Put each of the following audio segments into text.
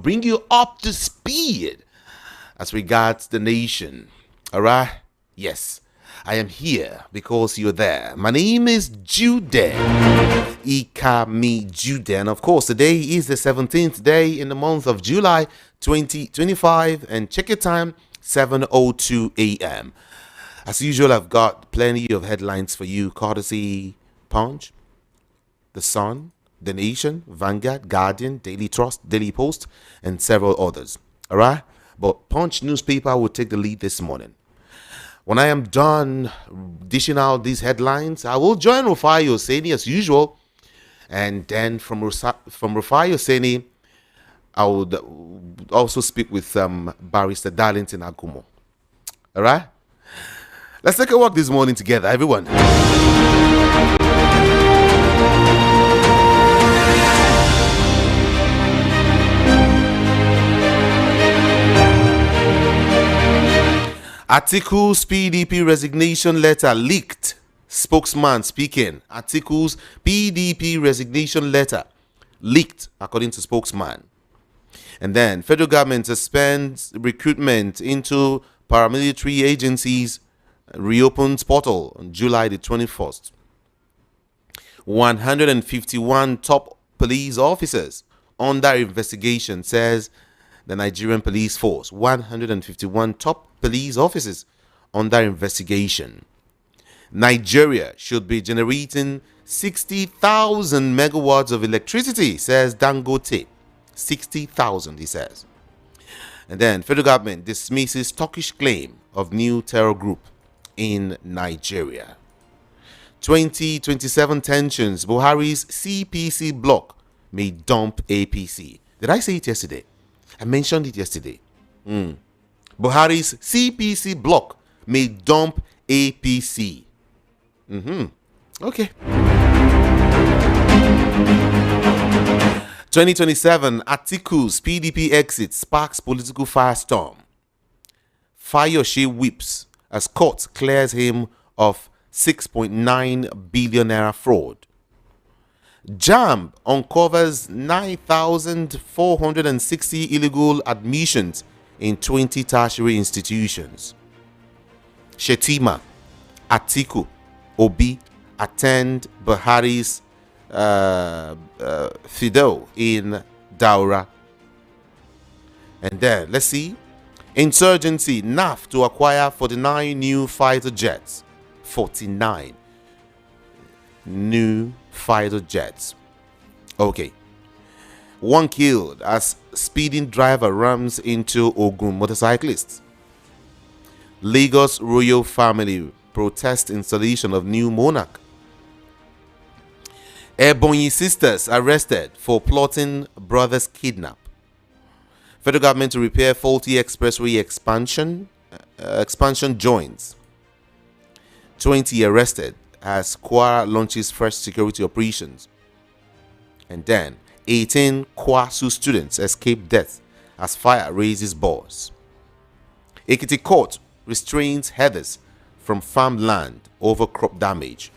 bring you up to speed as regards the nation. All right? Yes, I am here because you're there. My name is Jude. Ikami Jude. And of course, today is the 17th day in the month of July 2025. And check your time, 7:02 a.m. As usual, I've got plenty of headlines for you, courtesy Punch, The Sun, The Nation, Vanguard, Guardian, Daily Trust, Daily Post, and several others. All right? But Punch newspaper will take the lead this morning. When I am done dishing out these headlines, I will join Rufai Oseni as usual. And then from Rufai Oseni, I would also speak with Barrister Darlington Agumo. All right? Let's take a walk this morning together, everyone. Atiku's PDP resignation letter leaked. Spokesman speaking. Atiku's PDP resignation letter leaked, according to spokesman. And then federal government suspends recruitment into paramilitary agencies, reopens portal on July the 21st. 151 top police officers under investigation, says the Nigerian police force. 151 top police officers under investigation. Nigeria should be generating 60,000 megawatts of electricity, says Dangote. 60,000, he says. And then federal government dismisses Turkish claim of new terror group in Nigeria. 2027 tensions. Buhari's CPC bloc may dump APC. Did I say it yesterday? I mentioned it yesterday. Buhari's CPC bloc may dump APC. Okay. 2027, Atiku's PDP exit sparks political firestorm. Fayose weeps as court clears him of 6.9 billion naira fraud. JAMB uncovers 9,460 illegal admissions in 20 tertiary institutions. Shetima, Atiku, Obi attend Buhari's Fidel in Daura. And then, let's see. Insurgency, NAF to acquire 49 new fighter jets. 49 new fighter jets. Okay. One killed as speeding driver rams into Ogun motorcyclists. Lagos royal family protest installation of new monarch. Ebonyi sisters arrested for plotting brother's kidnap. Federal government to repair faulty expressway expansion joints. 20 arrested as Kwara launches fresh security operations. And then 18 Kwasu students escape death as fire raises bars. Ekiti court restrains headers from farmland over crop damage.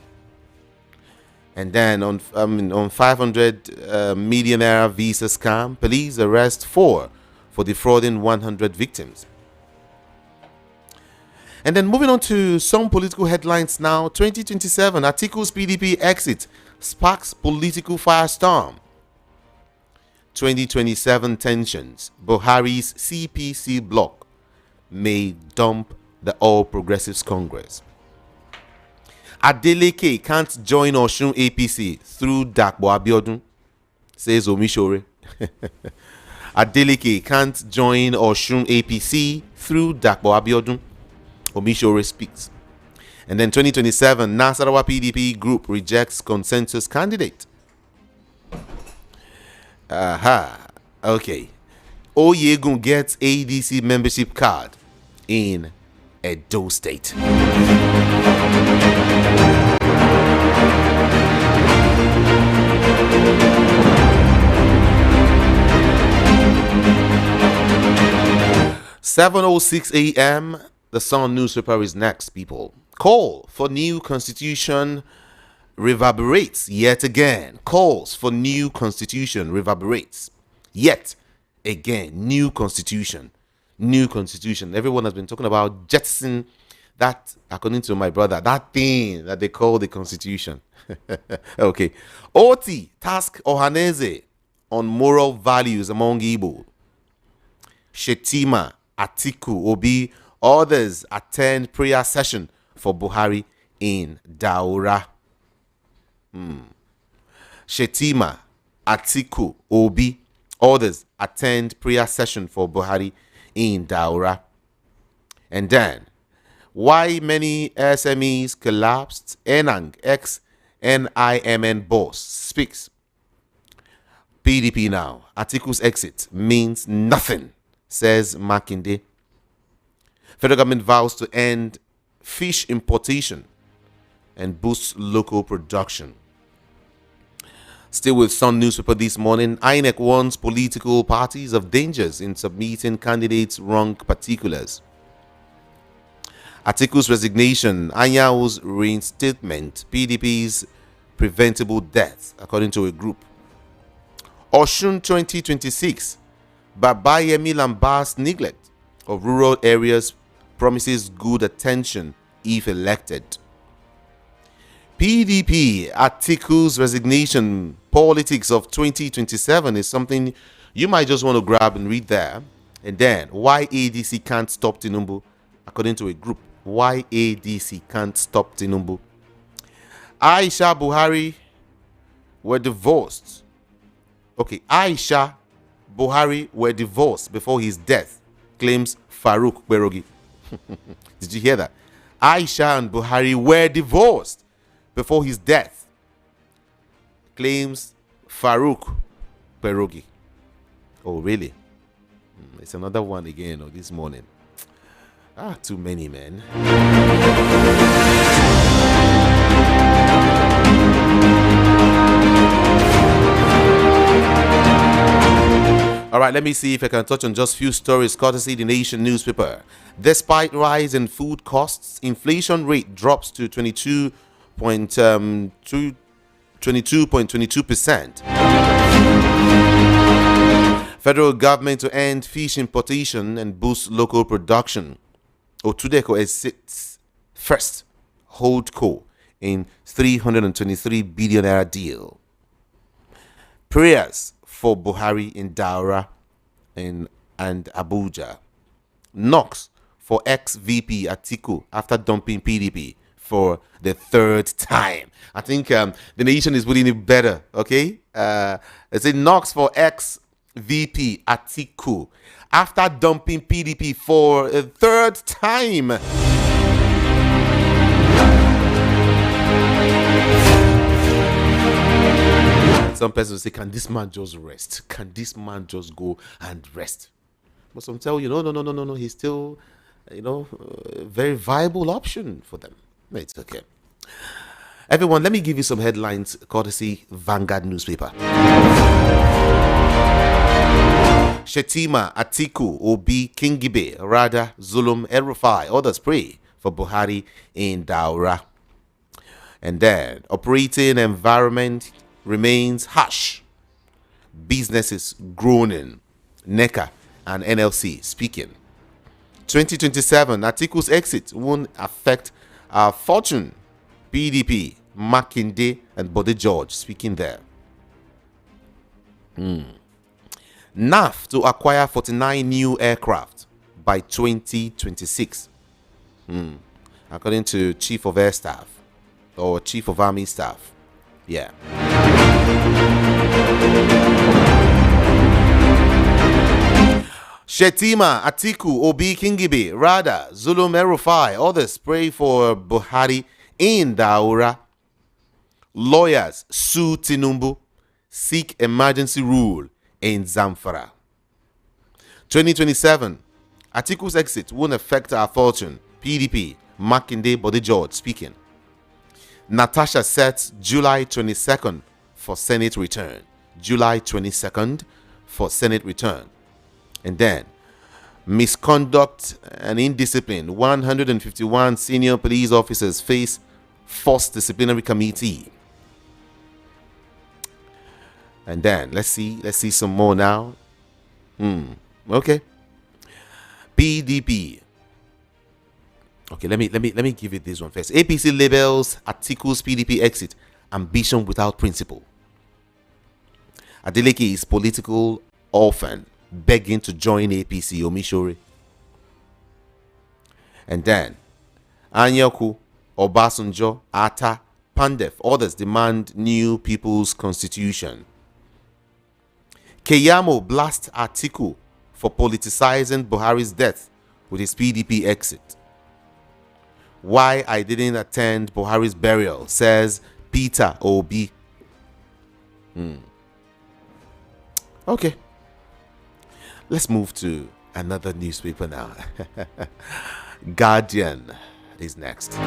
And then on 500 millionaire visa scam, police arrest 4 for defrauding 100 victims. And then moving on to some political headlines now. 2027, Atiku's PDP exit sparks political firestorm. 2027 tensions. Buhari's CPC bloc may dump the All Progressives Congress. Adeleke can't join Osun APC through Dakbo Abiodun, says Omishore. Adeleke can't join Osun APC through Dakbo Abiodun, Omishore speaks. And then 2027, Nasarawa PDP group rejects consensus candidate. Okay. Oyegun gets ADC membership card in Edo State. (7:06 a.m.) The Sun newspaper is next, people. Call for new constitution reverberates yet again. Calls for new constitution reverberates yet Again, new constitution. New constitution. Everyone has been talking about jettison that, according to my brother, that thing that they call the constitution. Okay. Oti task Ohaneze on moral values among Igbo. Shetima, Atiku, Obi, others attend prayer session for Buhari in Daura. Shetima, Atiku, Obi, others attend prayer session for Buhari in Daura. And then, why many SMEs collapsed? Enang, ex-NIMN boss, speaks. PDP now. Atiku's exit means nothing, says Makinde. Federal government vows to end fish importation and boost local production. Still with Sun newspaper this morning, INEC warns political parties of dangers in submitting candidates' wrong particulars. Atiku's resignation, Anyao's reinstatement, PDP's preventable death, according to a group. Oshun 2026, Babayemi Lamba's neglect of rural areas promises good attention if elected. PDP, Atiku's resignation, politics of 2027 is something you might just want to grab and read there. And then, why ADC can't stop Tinubu, according to a group. Why ADC can't stop Tinubu. Aisha Buhari were divorced. Okay, Aisha Buhari were divorced before his death, claims Farouk Berogi. Did you hear that? Aisha and Buhari were divorced before his death, claims Farouk Berogi. Oh, really? It's another one again this morning. Too many, man. All right, let me see if I can touch on just a few stories courtesy the Nation newspaper. Despite rise in food costs, inflation rate drops to 22.22%. Federal government to end fish importation and boost local production. Otudeco is its first holdco in 323 billion naira deal. Prayers for Buhari in Daura and Abuja. Knocks for ex-VP Atiku after dumping PDP for the third time. I think the nation is putting it better, okay? It's a knocks for ex-VP Atiku after dumping PDP for a third time. Some persons say, can this man just rest? Can this man just go and rest? But some tell you, no. He's still, a very viable option for them. It's okay. Everyone, let me give you some headlines courtesy Vanguard newspaper. Shetima, Atiku, Obi, Kingibe, Rada, Zulum, Rufai, others pray for Buhari in Daura. And then, operating environment remains harsh. Businesses groaning. NECA and NLC speaking. 2027, Atiku's exit won't affect our fortune. PDP, Makinde and Bode George speaking there. NAF to acquire 49 new aircraft by 2026. According to Chief of Air Staff or Chief of Army Staff. Yeah. Shetima, Atiku, Obi, Kingibe, Rada, Zulum, Rufai, others pray for Buhari in Daura. Lawyers sue Tinubu, seek emergency rule in Zamfara. 2027, Atiku's exit won't affect our fortune. PDP, Makinde, Bode George speaking. Natasha sets July 22nd for Senate return. July 22nd for Senate return. And then, misconduct and indiscipline. 151 senior police officers face forced disciplinary committee. And then, let's see some more now. Okay. PDP. Okay, let me give it this one first. APC labels Atiku's PDP exit ambition without principle. Adeleke is political orphan begging to join APC Omishore. And then Anyaku, Obasanjo, Atta, Pandef, others demand new people's constitution. Keyamo blasts Atiku for politicizing Buhari's death with his PDP exit. Why I didn't attend Buhari's burial, says Peter Obi. Okay. Let's move to another newspaper now. Guardian is next.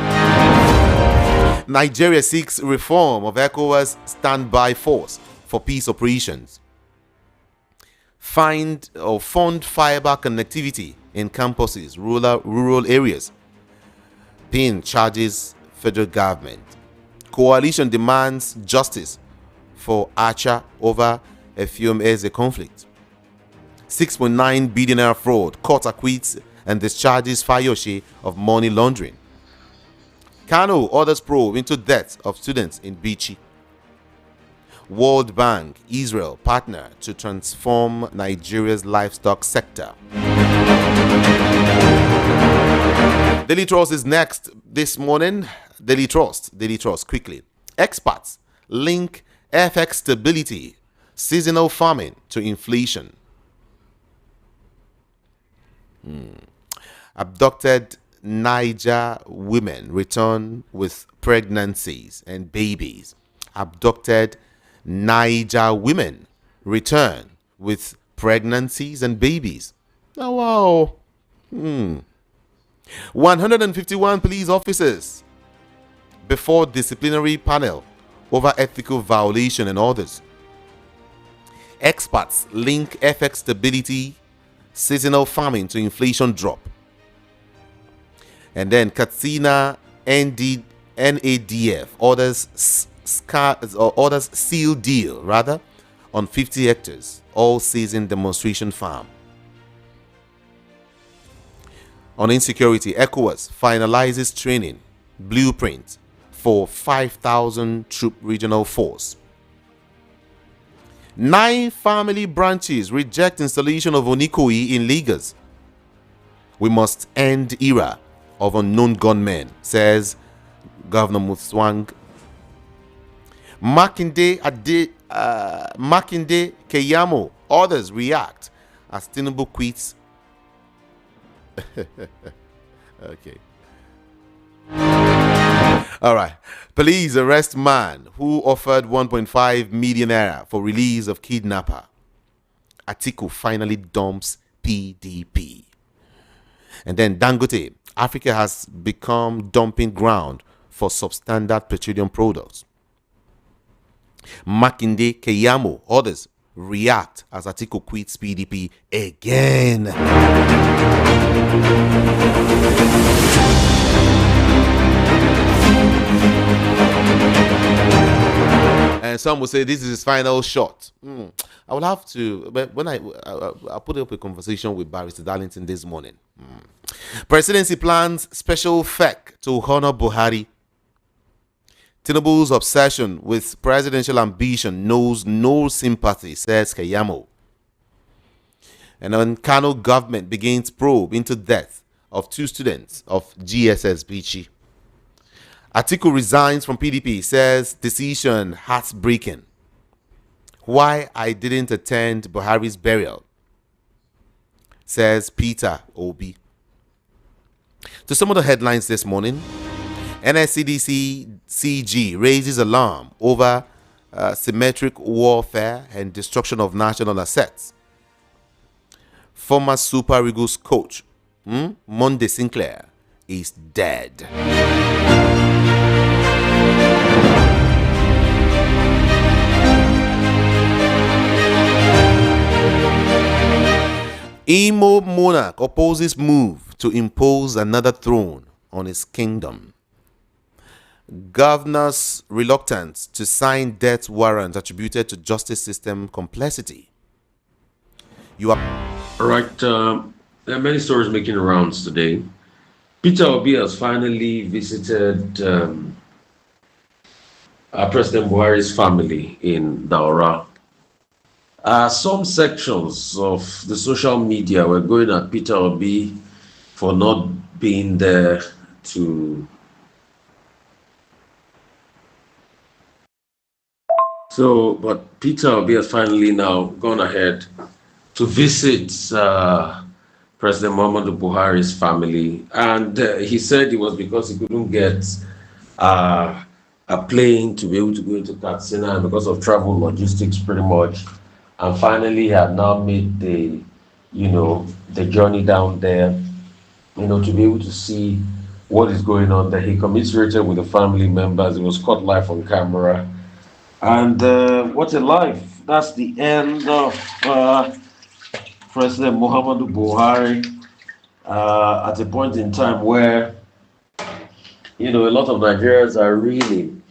Nigeria seeks reform of ECOWAS standby force for peace operations. Fund fiber connectivity in campuses, rural areas. PIN charges federal government. Coalition demands justice for Archer over Effium Eze conflict. 6.9 billion naira fraud. Court acquits and discharges Fayose of money laundering. Kano orders probe into deaths of students in Bichi. World Bank, Israel partner to transform Nigeria's livestock sector. Daily Trust is next this morning. Daily Trust, quickly. Experts link FX stability, seasonal farming to inflation. Abducted Niger women return with pregnancies and babies. Abducted Niger women return with pregnancies and babies. Oh, wow. 151 police officers before disciplinary panel over ethical violation and others. Experts link FX stability, seasonal farming to inflation drop. And then Katsina NADF orders seal deal on 50 hectares all season demonstration farm. On insecurity, ECOWAS finalizes training blueprint for 5,000 troop regional force. 9 family branches reject installation of Onikoi in Lagos. We must end era of unknown gunmen, says Governor Mutswang. Makinde Keyamo, others react as Tinubu quits. Okay. All right. Police arrest man who offered 1.5 million naira for release of kidnapper. Atiku finally dumps PDP. And then Dangote, Africa has become dumping ground for substandard petroleum products. Makinde Keyamo, others react as Atiku quits PDP again. And some will say this is his final shot. I will have to, but when I'll put up a conversation with Barrister Darlington this morning. Presidency plans special FEC to honor Buhari. Tinubu's obsession with presidential ambition knows no sympathy, says Keyamo. And then Kano government begins probe into death of 2 students of GSS Bichi. Atiku resigns from PDP, says decision heartbreaking. Why I didn't attend Buhari's burial, says Peter Obi. To some of the headlines this morning, NSCDC CG raises alarm over symmetric warfare and destruction of national assets. Former Super Eagles coach Monday Sinclair is dead. Imo monarch opposes move to impose another throne on his kingdom. Governors reluctant to sign death warrant attributed to justice system complexity. You are All right. There are many stories making rounds today. Peter Obi has finally visited President Buhari's family in Daura. Some sections of the social media were going at Peter Obi for not being there to. But Peter Obi has finally now gone ahead to visit President Muhammadu Buhari's family. And he said it was because he couldn't get uh, a plane to be able to go into Katsina because of travel logistics, pretty much. And finally, he had now made the journey down there, to be able to see what is going on there. He commiserated with the family members. It was caught live on camera. And what a life. That's the end of President Muhammadu Buhari at a point in time where, a lot of Nigerians are reeling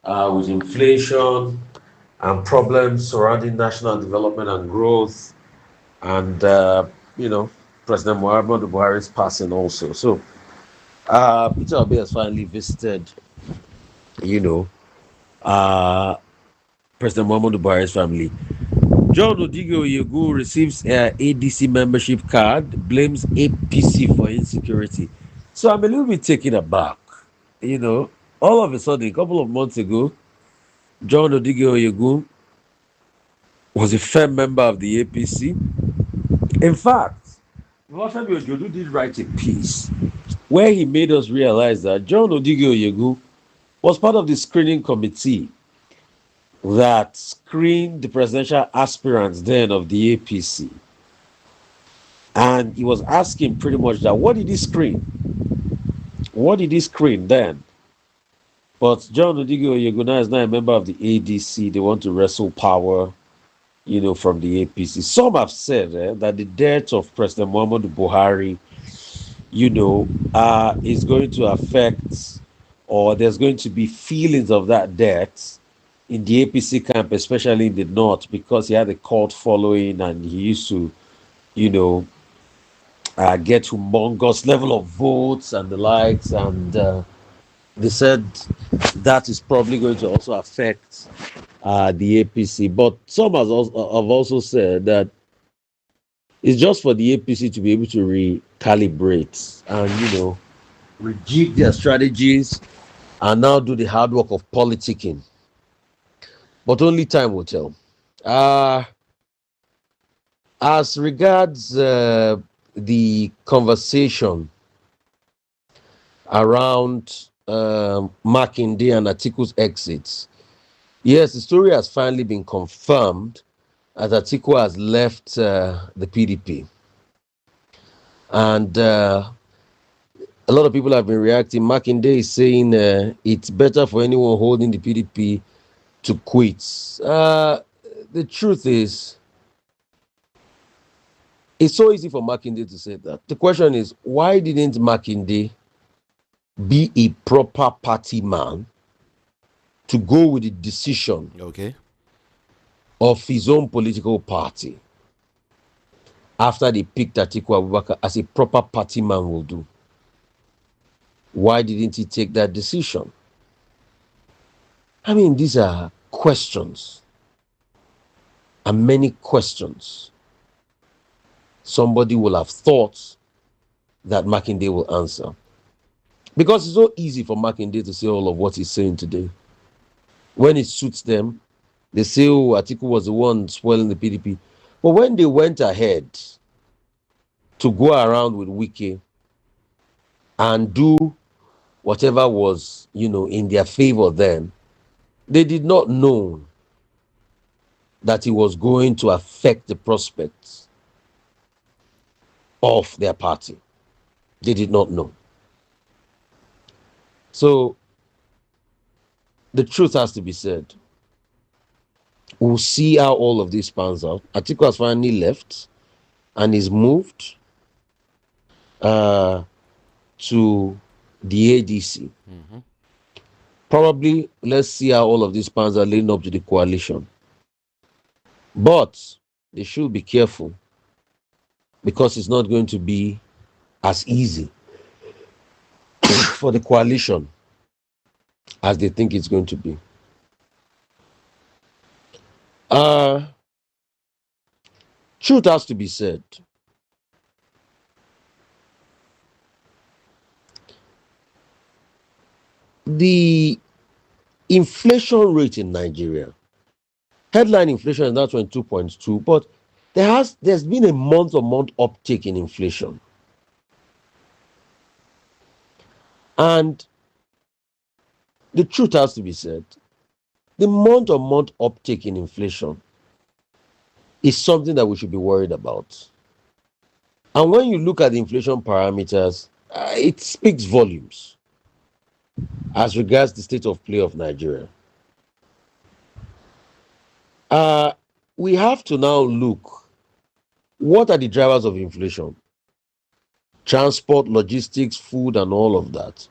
with inflation and problems surrounding national development and growth, and President Muhammadu Buhari's passing also. So Peter Obi has finally visited, you know, uh, President Muhammadu Buhari's family. John Odigo Oyegu receives ADC membership card, blames APC for insecurity. So I'm a little bit taken aback. You know, all of a sudden, a couple of months ago, John Odigo Oyegu was a firm member of the APC. In fact, Olafemi Ojodu did write a piece where he made us realize that John Odigo Oyegu was part of the screening committee that screened the presidential aspirants then of the APC. And he was asking pretty much that what did he screen? What did he screen then? But John Odigo Oyeguna is now a member of the ADC. They want to wrestle power, from the APC. Some have said that the death of President Muhammadu Buhari, is going to affect, or there's going to be feelings of that death in the APC camp, especially in the north, because he had a cult following and he used to, you know, get humongous level of votes and the likes. And they said that is probably going to also affect the APC. But some have also said that it's just for the APC to be able to recalibrate and, rejig their strategies and now do the hard work of politicking. But only time will tell. Uh, as regards the conversation around Makinde and Atiku's exits, yes, the story has finally been confirmed as Atiku has left the PDP. And a lot of people have been reacting. Makinde is saying it's better for anyone holding the PDP to quit. The truth is, it's so easy for Makinde to say that. The question is, why didn't Makinde be a proper party man to go with the decision of his own political party after they picked Atiku Abubakar as a proper party man will do? Why didn't he take that decision? I mean, these are questions, and many questions somebody will have thought that Makinde will answer. Because it's so easy for Makinde to say all of what he's saying today. When it suits them, they say, oh, Atiku was the one spoiling the PDP. But when they went ahead to go around with Wike and do whatever was, in their favor then, they did not know that it was going to affect the prospects of their party. They did not know. So the truth has to be said. We'll see how all of this pans out. Atiku has finally left and is moved to the ADC. Mm-hmm. Probably, let's see how all of these pans are leading up to the coalition. But they should be careful because it's not going to be as easy for the coalition as they think it's going to be. Truth has to be said. The inflation rate in Nigeria, headline inflation is now 22.2, but there's been a month-on-month uptick in inflation. And the truth has to be said. The month-on-month uptick in inflation is something that we should be worried about. And when you look at the inflation parameters, it speaks volumes as regards the state of play of Nigeria. We have to now look, what are the drivers of inflation? Transport, logistics, food, and all of that.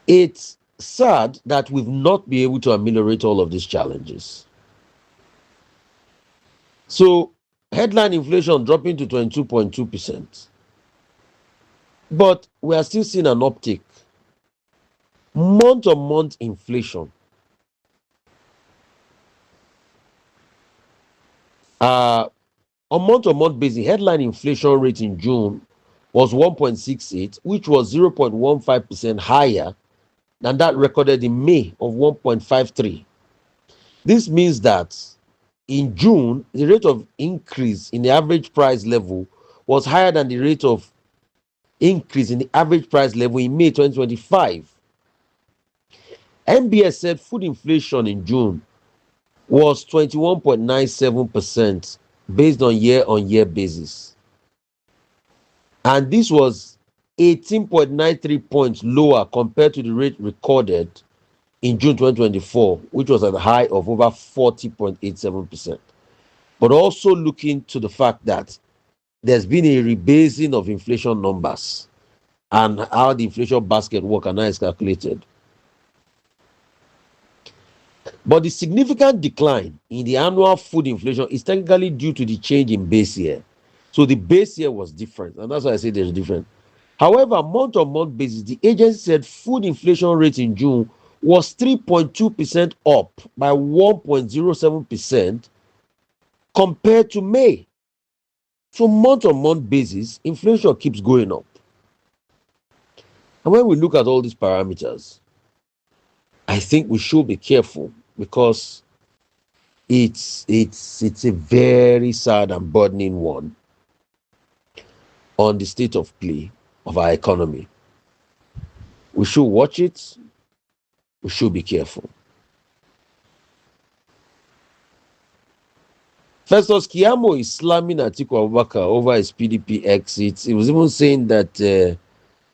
It's sad that we've not been able to ameliorate all of these challenges. So, headline inflation dropping to 22.2%. But we are still seeing an uptick. Month-on-month inflation. On month-on-month basis, headline inflation rate in June was 1.68, which was 0.15% higher than that recorded in May of 1.53. This means that in June, the rate of increase in the average price level was higher than the rate of increase in the average price level in May 2025. MBS said food inflation in June was 21.97% based on year basis. And this was 18.93 points lower compared to the rate recorded in June 2024, which was at a high of over 40.87%. But also looking to the fact that there's been a rebasing of inflation numbers and how the inflation basket work and how it's calculated. But the significant decline in the annual food inflation is technically due to the change in base year. So the base year was different, and that's why I say there's a difference. However, month-on-month basis, the agency said food inflation rate in June was 3.2% up by 1.07% compared to May. So month-on-month basis, inflation keeps going up. And when we look at all these parameters, I think we should be careful because it's a very sad and burdening one on the state of play of our economy. We should watch it. We should be careful. Festus Keyamo is slamming Atiku Abubakar over his PDP exit. He was even saying that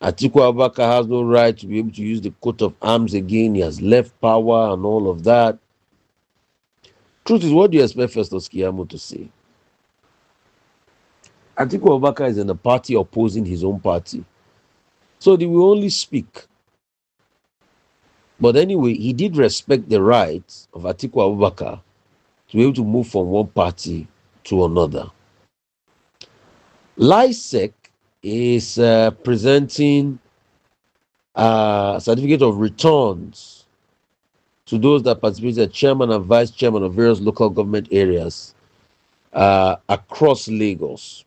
Atiku Abubakar has no right to be able to use the coat of arms again. He has left power and all of that. Truth is, what do you expect Festus Keyamo to say? Atiku Abubakar is in a party opposing his own party. So they will only speak. But anyway, he did respect the rights of Atiku Abubakar to be able to move from one party to another. LISEC is presenting a certificate of returns to those that participated, chairman and vice chairman of various local government areas across Lagos.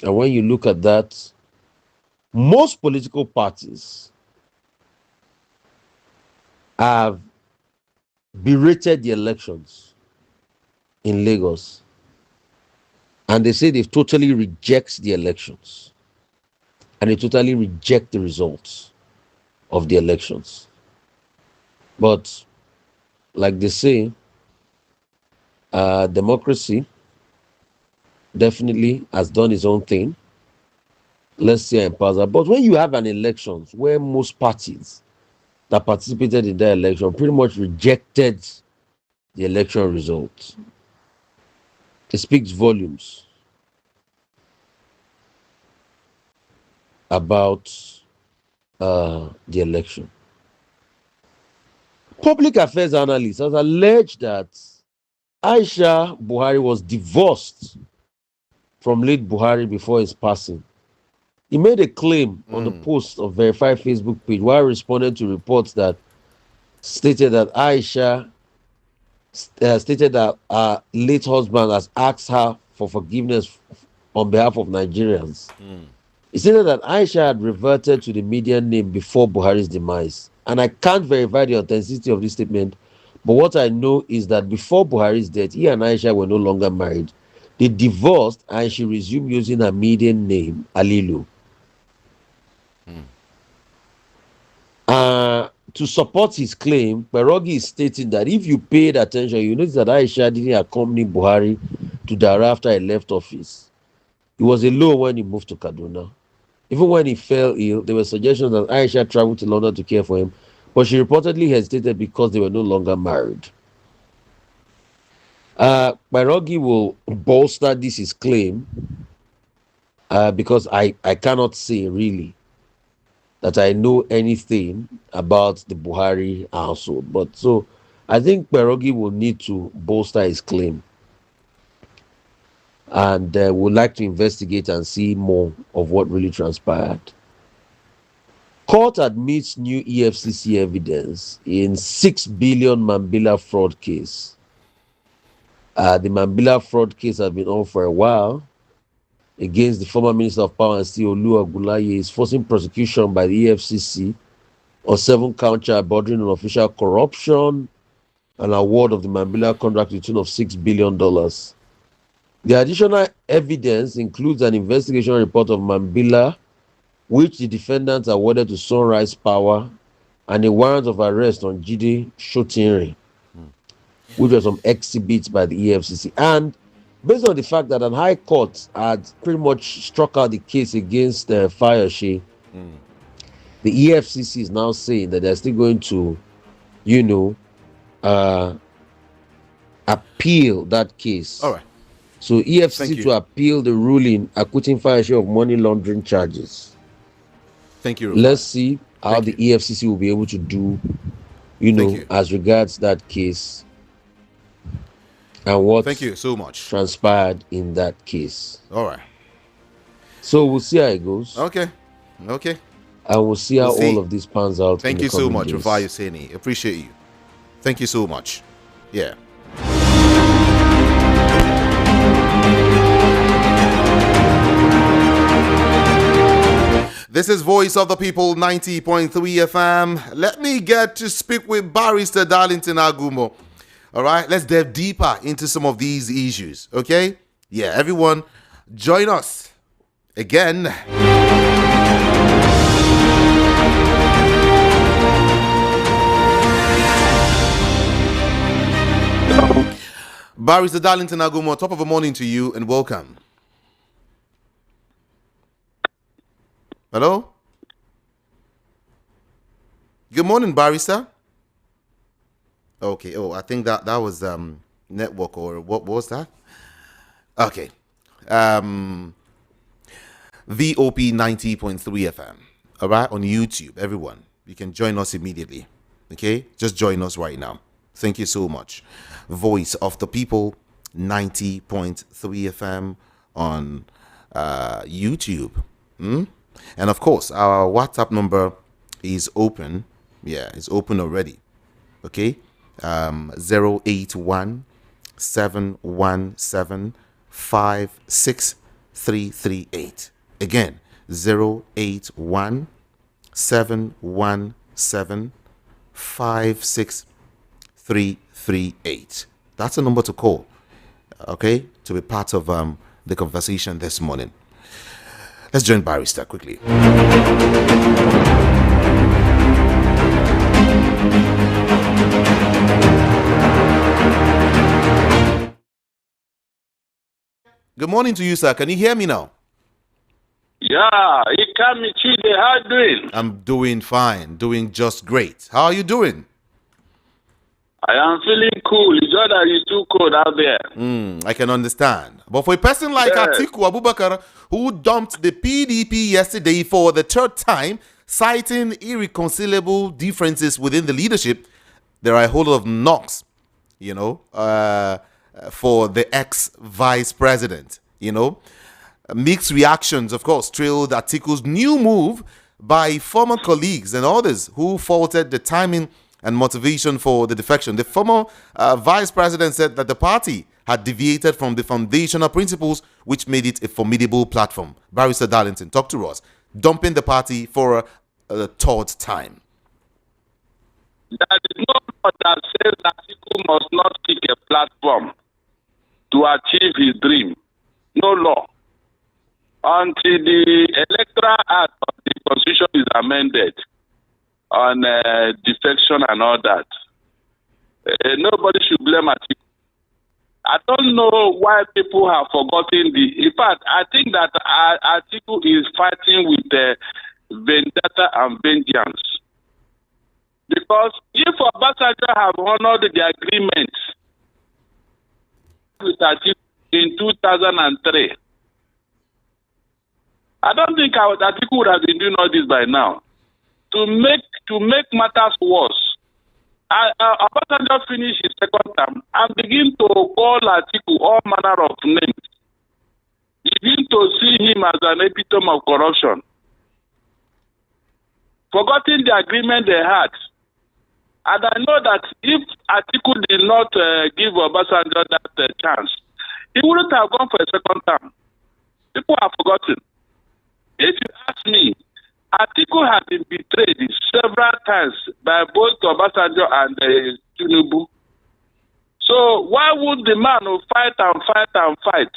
And when you look at that, most political parties have berated the elections in Lagos. And they say they totally reject the elections. And they totally reject the results of the elections. But, like they say, democracy definitely has done its own thing. Let's see how it passes. But when you have an election where most parties that participated in that election pretty much rejected the election results, it speaks volumes about the election. Public affairs analysts has alleged that Aisha Buhari was divorced from late Buhari before his passing. He made a claim on the post of verified Facebook page while responding to reports that stated that Aisha stated that her late husband has asked her for forgiveness on behalf of Nigerians. He stated that Aisha had reverted to the median name before Buhari's demise. And I can't verify the authenticity of this statement, but what I know is that before Buhari's death, he and Aisha were no longer married. They divorced and she resumed using her maiden name, Alilu. To support his claim, Perogi is stating that if you paid attention, you notice that Aisha didn't accompany Buhari to Dara after he left office. He was alone when he moved to Kaduna. Even when he fell ill, there were suggestions that Aisha traveled to London to care for him, but she reportedly hesitated because they were no longer married. Perogi will bolster this his claim because I cannot say really that I know anything about the Buhari household. But so I think Perogi will need to bolster his claim. And would like to investigate and see more of what really transpired. Court admits new EFCC evidence in 6 billion Mambila fraud case. The Mambila fraud case has been on for a while against the former Minister of Power and Steel, Olu Agulaye, is forcing prosecution by the EFCC on 7 count charge bordering on official corruption and award of the Mambila contract to the tune of $6 billion. The additional evidence includes an investigation report of Mambila, which the defendants awarded to Sunrise Power, and a warrant of arrest on Jide Shotinri, which were some exhibits by the EFCC. And based on the fact that an high court had pretty much struck out the case against Fayose, the EFCC is now saying that they're still going to, appeal that case. All right. So EFCC to appeal the ruling acquitting Fayose of money laundering charges. Thank you, Rufai. Let's see how the EFCC will be able to do, as regards that case. And what thank you so much transpired in that case. All right. So we'll see how it goes. Okay. And we'll see how all of this pans out. Thank you so much, Rufai Oseni. Appreciate you. Thank you so much. Yeah. This is Voice of the People, 90.3 FM. Let me get to speak with Barrister Darlington Agumo. All right, let's delve deeper into some of these issues, okay? Yeah, everyone, join us again. Barrister Darlington Agumo, top of the morning to you and welcome. Hello? Good morning, Barrister. Okay. Oh, I think that was network, or what was that? Okay. VOP 90.3 FM. All right, on YouTube, everyone. You can join us immediately. Okay? Just join us right now. Thank you so much. Voice of the People 90.3 FM on YouTube. And of course, our WhatsApp number is open. Yeah, it's open already. Okay? 081 717 56338. Again, 081 717 56338. That's a number to call, okay, to be part of the conversation this morning. Let's join Barrister quickly. Good morning to you, sir. Can you hear me now? Yeah, Ikami Chide, how you doing? I'm doing fine, doing just great. How are you doing? I am feeling cool. It's just that it's too cold out there. I can understand. But for a person like Atiku Abubakar, who dumped the PDP yesterday for the third time, citing irreconcilable differences within the leadership, there are a whole lot of knocks, for the ex-vice president. Mixed reactions, of course, trailed Atiku's new move by former colleagues and others who faulted the timing and motivation for the defection. The former vice president said that the party had deviated from the foundational principles which made it a formidable platform. Barrister Darlington, talk to us. Dumping the party for a third time. There is no law that says that Atiku must not seek a platform to achieve his dream. No law. Until the Electoral Act of the Constitution is amended on defection and all that, nobody should blame Atiku. I don't know why people have forgotten in fact, I think that Atiku is fighting with vendetta and vengeance. Because if Obasanjo have honored the agreement with Atiku in 2003, I don't think Atiku would have been doing all this by now. To make matters worse, Obasanjo finished his second term and begin to call Atiku all manner of names. Begin to see him as an epitome of corruption. Forgetting the agreement they had. And I know that if Atiku did not give Obasanjo that chance, he wouldn't have gone for a second term. People have forgotten. If you ask me, Atiku has been betrayed several times by both Obasanjo and Tinubu. So why would the man who fight and fight and fight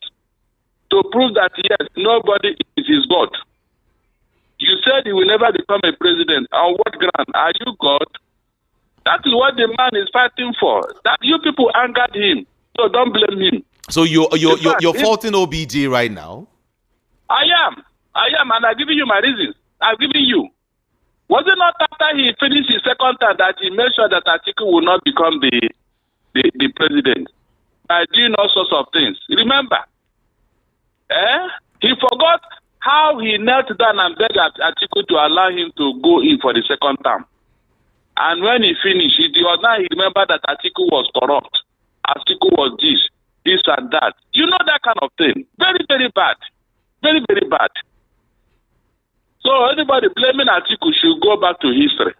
to prove that yes, nobody is his God? You said he will never become a president. On what ground? Are you God? That is what the man is fighting for. That you people angered him, so don't blame him. So you're faulting OBJ right now? I am, and I'm giving you my reasons. I'm giving you. Was it not after he finished his second term that he made sure that Atiku will not become the president by doing all sorts of things? Remember, he forgot how he knelt down and begged Atiku to allow him to go in for the second term. And when he finished, he remembered that Atiku was corrupt. Atiku was this and that. You know that kind of thing. Very, very bad. Very, very bad. So anybody blaming Atiku should go back to history.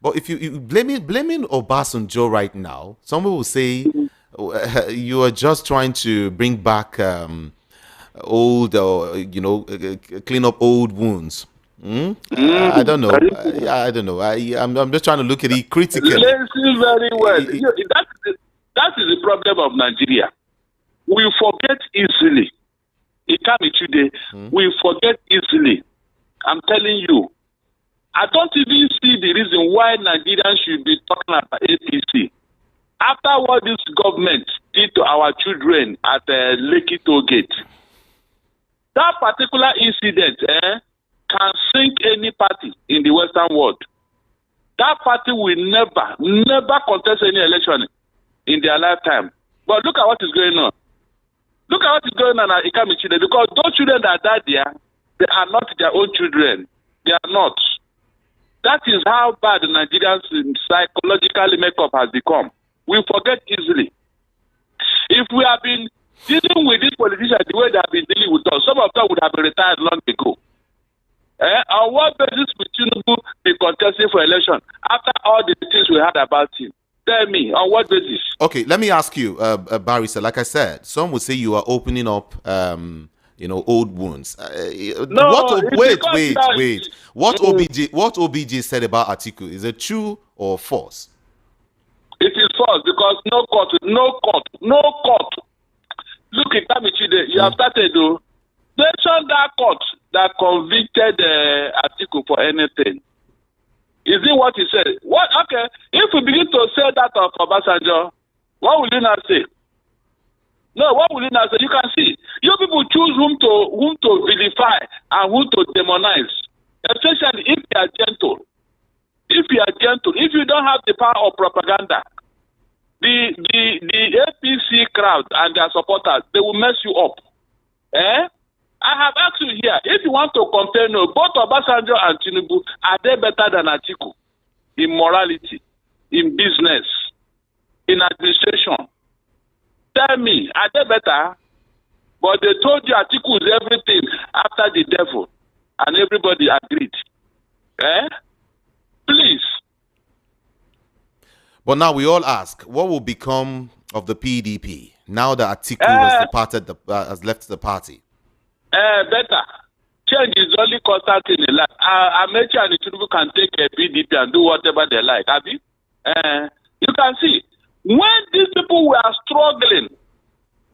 But if you blaming Obasanjo right now, someone will say you are just trying to bring back old, clean up old wounds. I don't know. I don't know. I'm just trying to look at it critically. Listen very well. That is the problem of Nigeria. We forget easily. We forget easily. I'm telling you. I don't even see the reason why Nigerians should be talking about APC. After what this government did to our children at the Lekki toll gate, that particular incident can sink any party in the Western world. That party will never contest any election in their lifetime. But look at what is going on. Look at what is going on at Ikamichide, because those children that died there, they are not their own children. They are not. That is how bad the Nigerians' psychological makeup has become. We forget easily. If we have been dealing with these politicians the way they have been dealing with us, some of them would have been retired long ago. On what basis would Tinubu be contesting for election after all the things we heard about him? Tell me, on what basis? Okay, let me ask you, Barrister. Like I said, some would say you are opening up, old wounds. Wait. What OBJ said about Atiku, is it true or false? It is false because no court. Look at Kamichide, you have started though. Mention that court that convicted Atiku for anything. Is it what he said? What? Okay. If we begin to say that of Obasanjo, what will you not say? No, what will you not say? You can see. You people choose whom to vilify and whom to demonize. Especially if you are gentle. If you don't have the power of propaganda, the APC crowd and their supporters, they will mess you up. I have asked you here, if you want to compare both Obasanjo and Tinubu, are they better than Atiku in morality? in business, in administration. Tell me, are they better? But they told you Atiku is everything after the devil, and everybody agreed. Please. But now we all ask, what will become of the PDP now that Atiku has left the party? Better. Change is only constant in the life. Amechi and Tinubu can take a PDP and do whatever they like. Have you? You can see, when these people were struggling,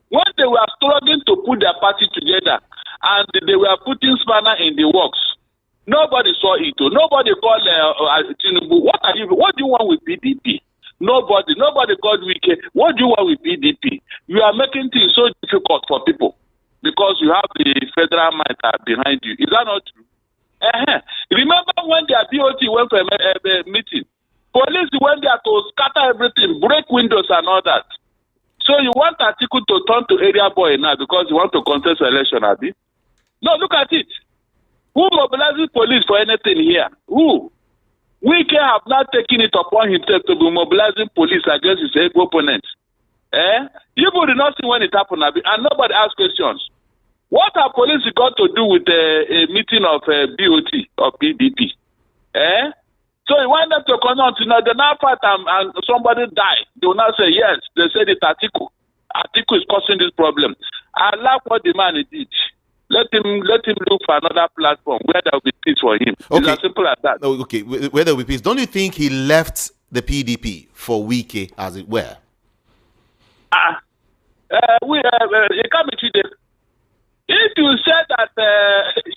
when they were struggling to put their party together, and they were putting spanner in the works, nobody saw it. Nobody called Tinubu. What do you want with PDP? Nobody called Wike. What do you want with PDP? You are making things so difficult for people because you have the federal might behind you. Is that not true? Remember when their BOT went for a meeting? Police went there to scatter everything, break windows and all that. So you want Atiku to turn to area boy now because you want to contest election, Abi? No, look at it. Who mobilizes police for anything here? Who? Wike have not taken it upon himself to be mobilizing police against his opponents. You did not see when it happened, Abi, and nobody asked questions. What have police got to do with a meeting of BOT or PDP? So you want them to come out, they now fight and somebody die. They will now say, yes, they said it Atiku. Atiku is causing this problem. I like what the man did. Let him look for another platform where there will be peace for him. Okay. It's as simple as that. Okay, where there will be peace. Don't you think he left the PDP for Wike, as it were? You can't be treated. If you say that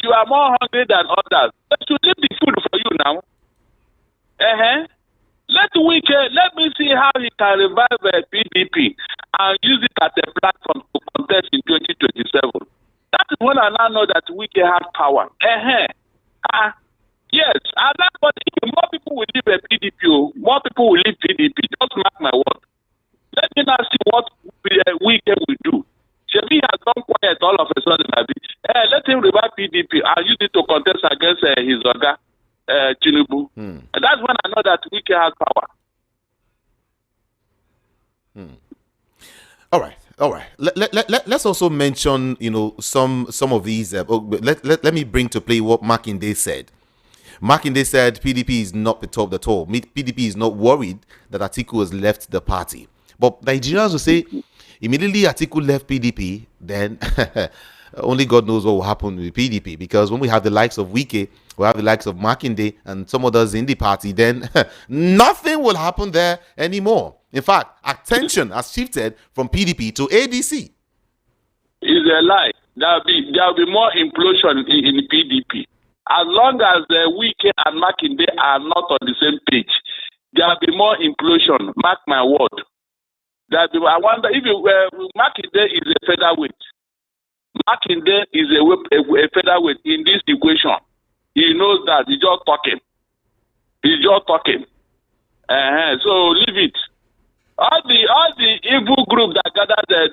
you are more hungry than others, they should leave the food for you now. Let me see how he can revive PDP and use it as a platform to contest in 2027. That is when I now know that Wike has power. Yes, and that's what more people will leave a PDP. More people will leave PDP. Just mark my word. Let me now see what Wike will do. Shebi has gone quiet all of a sudden. Let him revive PDP and use it to contest against his Oga, Tinubu. And that's when I know that Wike has power. All right. Let's also mention, some of these. Let me bring to play what Makinde said. Makinde said PDP is not perturbed at all. PDP is not worried that Atiku has left the party. But Nigerians will say, immediately Atiku left PDP, then only God knows what will happen with PDP. Because when we have the likes of Wike, we have the likes of Makinde and some others in the party, then nothing will happen there anymore. In fact, attention has shifted from PDP to ADC. It's a lie. There will be more implosion in PDP. As long as Wike and Makinde are not on the same page, there will be more implosion. Mark my word. I wonder if Makinde is a featherweight. Makinde is a featherweight in this equation. He knows that. He's just talking. So leave it. All the evil group that gathered the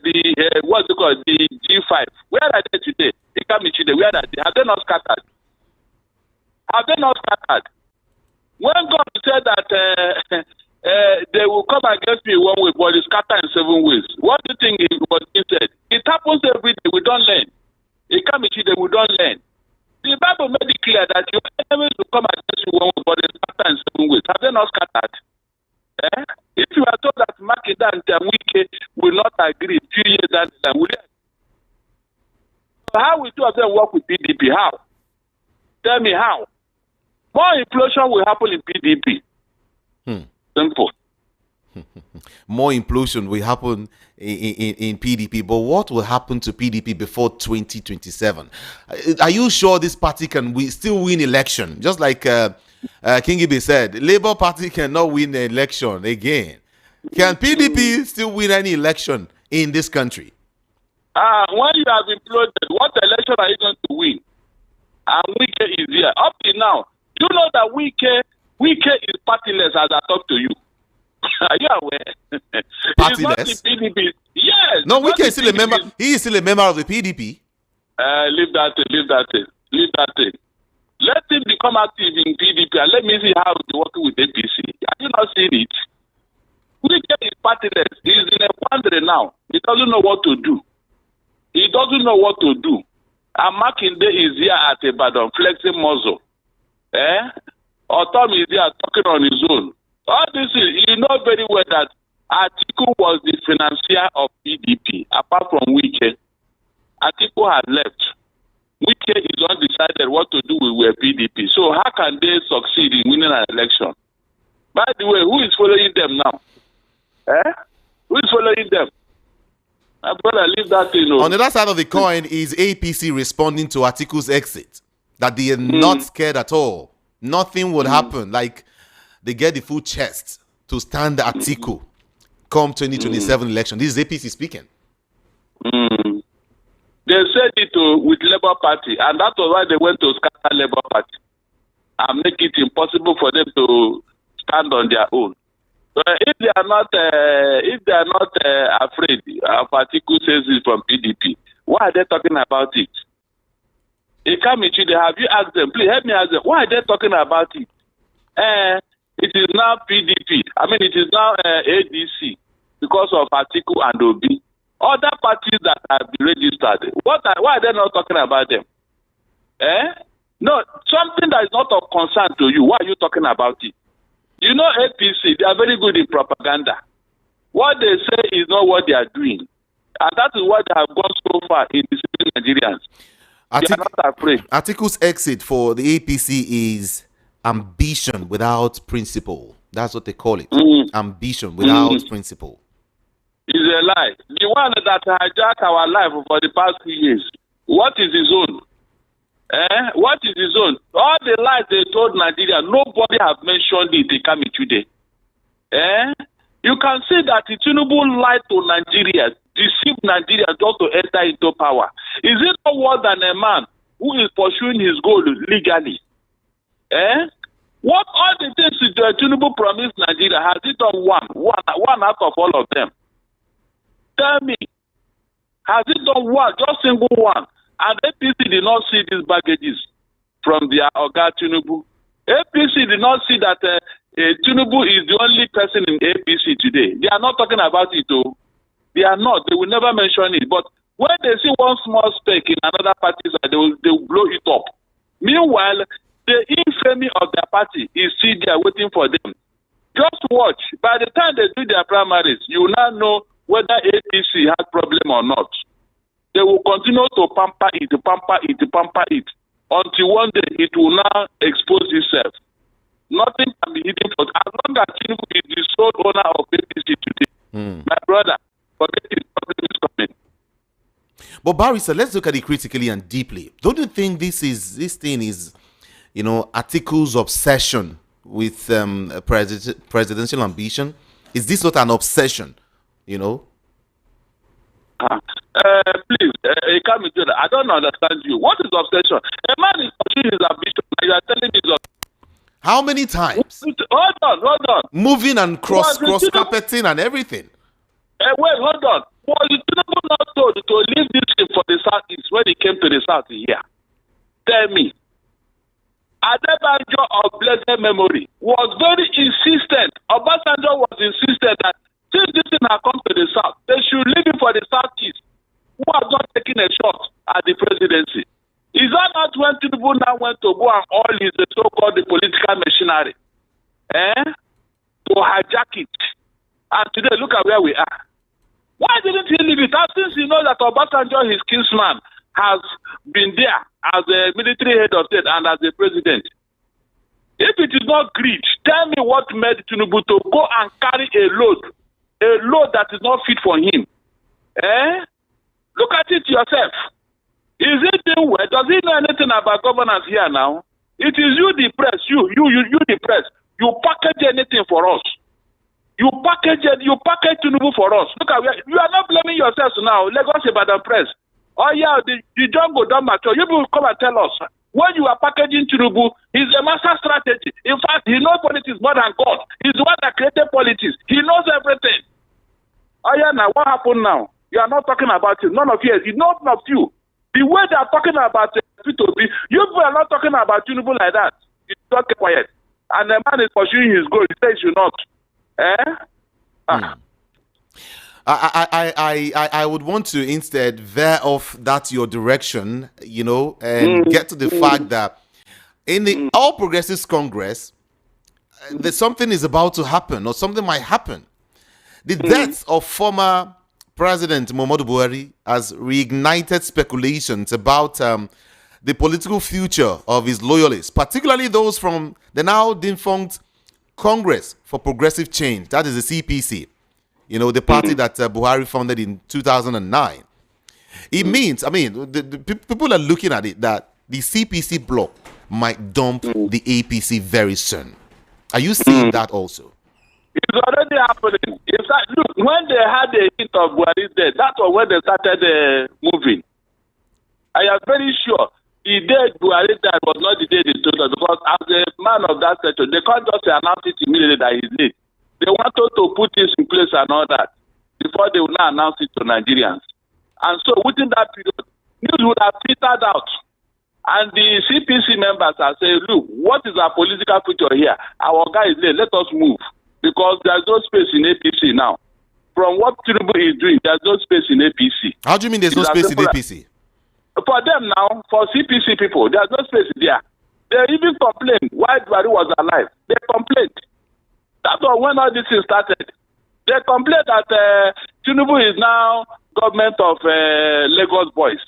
G5. Where are they today? They come today. Where are they? Have they not scattered? When God said that they will come against me one way, but it's scattered in 7 ways. What do you think it was said? It happens every day. We don't learn. It come today. We don't learn. The Bible made it clear that your enemies will come against you one way, but it's scattered in 7 ways. Have they not scattered? If you are told that Makinde and Wike will not agree 2 years down the line, will they? So how will two of them work with PDP? How? Tell me how. More implosion will happen in PDP. Simple. More implosion will happen in PDP. But what will happen to PDP before 2027? Are you sure this party can still win election? Just like King Ibe said, Labour Party cannot win the election again. Can PDP still win any election in this country? When you have imploded, what election are you going to win? And Wike is here. Up till now, you know that Wike is partyless as I talk to you. Are you aware? Partyless? Yes. No, Wike is still a member. He is still a member of the PDP. Leave that thing. Let him become active in PDP and let me see how he's working with APC. Have you not seen it? Wike is partyless. He's in a quandary now. He doesn't know what to do. He doesn't know what to do. And Makinde is here at Ibadan, flexing muscle. Tom is here talking on his own. All this is, you know very well that Atiku was the financier of PDP, apart from Wike. Atiku had left. Wike is undecided what to do with PDP. So how can they succeed in winning an election? By the way, who is following them now? Who is following them? I'm gonna leave that thing. On the other side of the coin is APC responding to Atiku's exit. That they are not scared at all. Nothing will happen. Like they get the full chest to stand Atiku come 2027 election. This is APC speaking. They said it with Labour Party, and that was why they went to scatter Labour Party and make it impossible for them to stand on their own. So if they are not afraid of Atiku says it from PDP, why are they talking about it? Have you asked them? Please help me ask them. Why are they talking about it? It is now PDP. It is now ADC because of Atiku and Obi. Other parties that have been registered, why are they not talking about them? No, something that is not of concern to you. Why are you talking about it? You know APC, they are very good in propaganda. What they say is not what they are doing. And that is why they have gone so far in deceiving Nigerians. They are not afraid. Atiku's exit for the APC is ambition without principle. That's what they call it. Ambition without principle. It's a lie. The one that hijacked our life for the past few years. What is his own? What is his own? All the lies they told Nigeria, nobody have mentioned it. They come today. You can see that Tinubu lied to Nigeria, deceived Nigeria just to enter into power. Is it no more than a man who is pursuing his goal legally? What all the things Tinubu promised Nigeria, has it done one out of all of them? Tell me, has it done one, just single one? And APC did not see these baggages from their Oga Tinubu. APC did not see that Tinubu is the only person in APC today. They are not talking about it, though. They are not. They will never mention it. But when they see one small speck in another party, they will blow it up. Meanwhile, the infamy of their party is still there waiting for them. Just watch. By the time they do their primaries, you will now know whether APC has problem or not. They will continue to pamper it, until one day it will now expose itself. Nothing can be hidden for as long as Tinubu is the sole owner of APC today. My brother, forget his problem is coming. But Barry said, let's look at it critically and deeply. Don't you think this thing is, Atiku's obsession with presidential ambition? Is this not an obsession? Please, I don't understand you. What is obsession? A man is pursuing his ambition. You are telling me how many times? Hold on. Moving and cross carpeting and everything. Wait, hold on. Was Tinubu not told to leave this thing for the Southeast when he came to the South here? Tell me. Adebanjo of blessed memory was very insistent. Obasanjo was insistent that since this thing has come to the South, they should leave it for the Southeast, who has not taken a shot at the presidency. Is that not when Tinubu now went to go and all his so-called political machinery? To hijack it. And today, look at where we are. Why didn't he leave it? Since he knows that Obasanjo, his kinsman, has been there as a military head of state and as a president. If it is not greed, tell me what made Tinubu to go and carry a load that is not fit for him. Look at it yourself. Is it doing well? Does he know anything about governance here now? It is you, the press, you the press. You package anything for us. You package Tinubu for us. Look at you are not blaming yourselves now. Lagos about the press. Oh yeah, the jungle don't mature. You will come and tell us. When you are packaging Tinubu, he's a master strategy. In fact, he knows politics more than God. He's the one that created politics. He knows everything. Oh yeah, now what happened now? You are not talking about it. None of you. None of you. The way they are talking about P2B, you people are not talking about Tinubu like that. You don't keep quiet. And the man is pursuing his goal. He says you not. I would want to instead veer off that your direction, and get to the fact that in the All Progressives Congress, something is about to happen, or something might happen. The death of former President Muhammadu Buhari has reignited speculations about the political future of his loyalists, particularly those from the now defunct Congress for Progressive Change, that is the CPC, the party that Buhari founded in 2009. It means, the people are looking at it that the CPC bloc might dump the APC very soon. Are you seeing that also? It's already happening. Look, when they had the hit of Buhari's death, that was when they started moving. I am very sure the day Buhari died was not the day they told us, because as a man of that sector, they can't just announce it immediately that he's dead. They wanted to put this in place and all that before they will now announce it to Nigerians. And so within that period, news would have filtered out. And the CPC members are saying, look, what is our political future here? Our guy is there, let us move. Because there's no space in APC now. From what Tinubu is doing, there's no space in APC. How do you mean there's no space in APC? For them now, for CPC people, there's no space there. They even complained while Buhari was alive. They complained. That's why when all this thing started, they complained that Tinubu is now government of Lagos boys.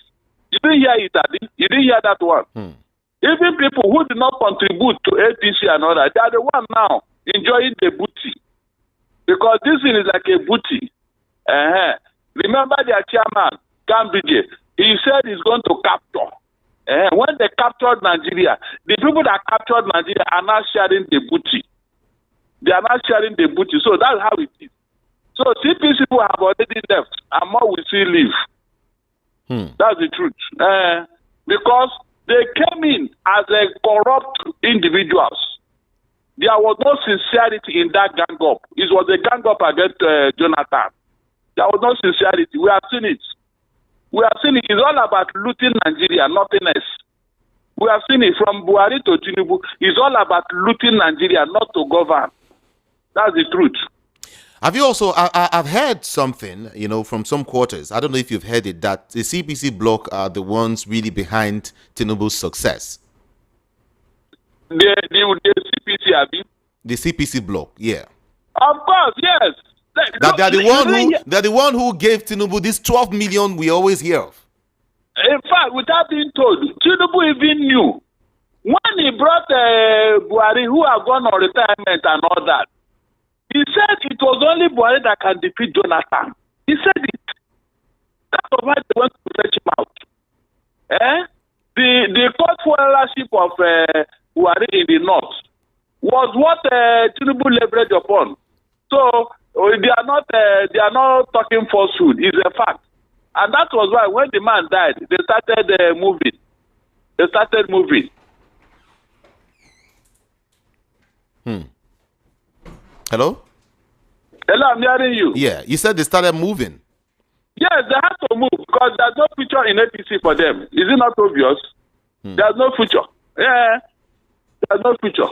You didn't hear it, Adi? You didn't hear that one. Even people who did not contribute to APC and all that, they are the one now enjoying the booty. Because this thing is like a booty. Remember their chairman, Gambije, he said he's going to capture. When they captured Nigeria, the people that captured Nigeria are now sharing the booty. They are not sharing the booty. So that's how it is. So CPC people have already left, and more will still leave. That's the truth. Because they came in as a corrupt individuals. There was no sincerity in that gang up. It was a gang up against Jonathan. There was no sincerity. We have seen it. We have seen it. It's all about looting Nigeria, nothing else. We have seen it from Buhari to Tinubu. It's all about looting Nigeria, not to govern. That's the truth. Have you also, I've heard something, from some quarters, I don't know if you've heard it, that the CPC bloc are the ones really behind Tinubu's success. The CPC, Abi? The CPC bloc, yeah. Of course, yes. They're the one who gave Tinubu this 12 million we always hear of. In fact, without being told, Tinubu even knew. When he brought Buhari, who have gone on retirement and all that, he said it was only Buhari that can defeat Jonathan. He said it. That's why they went to fetch him out. The court followership of Buhari in the north was what Tinubu leveraged upon. So they are not talking falsehood. It's a fact. And that was why when the man died, they started moving. Hello? Hello, I'm hearing you. Yeah, you said they started moving. Yes, they have to move because there's no future in APC for them. Is it not obvious? There's no future. Yeah, there's no future.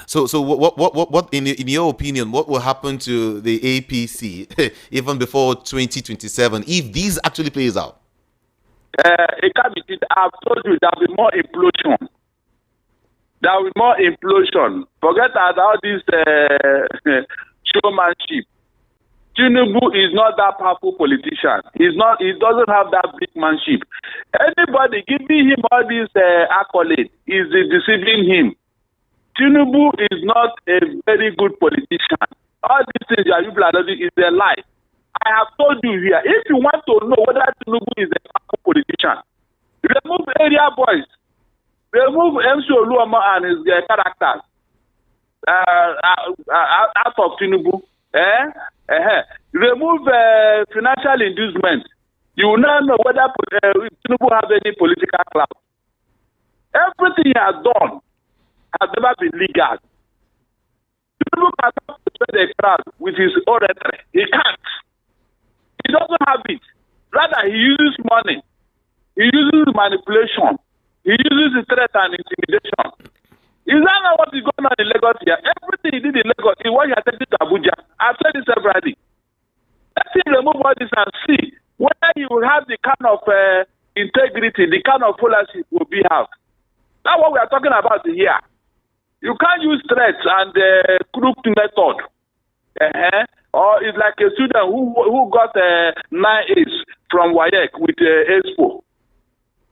So what in your opinion, what will happen to the APC even before 2027 if these actually plays out? It can't be. I've told you there will be more implosion. There will be more implosion. Forget about this showmanship. Tinubu is not that powerful politician. He doesn't have that big manship. Anybody giving him all these accolades is deceiving him. Tinubu is not a very good politician. All these things that people are doing is a lie. I have told you here, if you want to know whether Tinubu is a powerful politician, remove area boys. Remove MC Oluomo and his characters out of Tinubu. Remove financial inducement. You will not know whether Tinubu has any political clout. Everything he has done has never been legal. Tinubu cannot persuade a crowd with his oratory. He can't. He doesn't have it. Rather, he uses money. He uses manipulation. He uses threat and intimidation. Is that not what is going on in Lagos here? Everything he did in Lagos is what he has taken to Abuja. I've said this severally. Let him remove all this and see whether he will have the kind of integrity, the kind of policy will be have. That's what we are talking about here. You can't use threats and crooked method. Or it's like a student who got 9 A's from WAEC with Expo.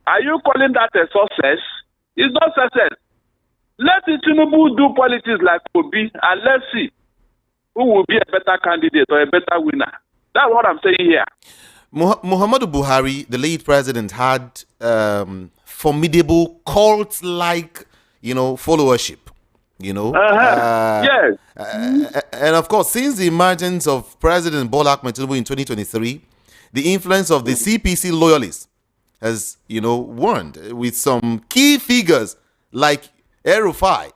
Are you calling that a success? It's not success. Let Tinubu do politics like Obi and let's see who will be a better candidate or a better winner. That's what I'm saying here. Muhammadu Buhari, the late president, had formidable cult-like, followership. Yes. And of course, since the emergence of President Bola Ahmed Tinubu in 2023, the influence of the CPC loyalists has, warned with some key figures like Rufai,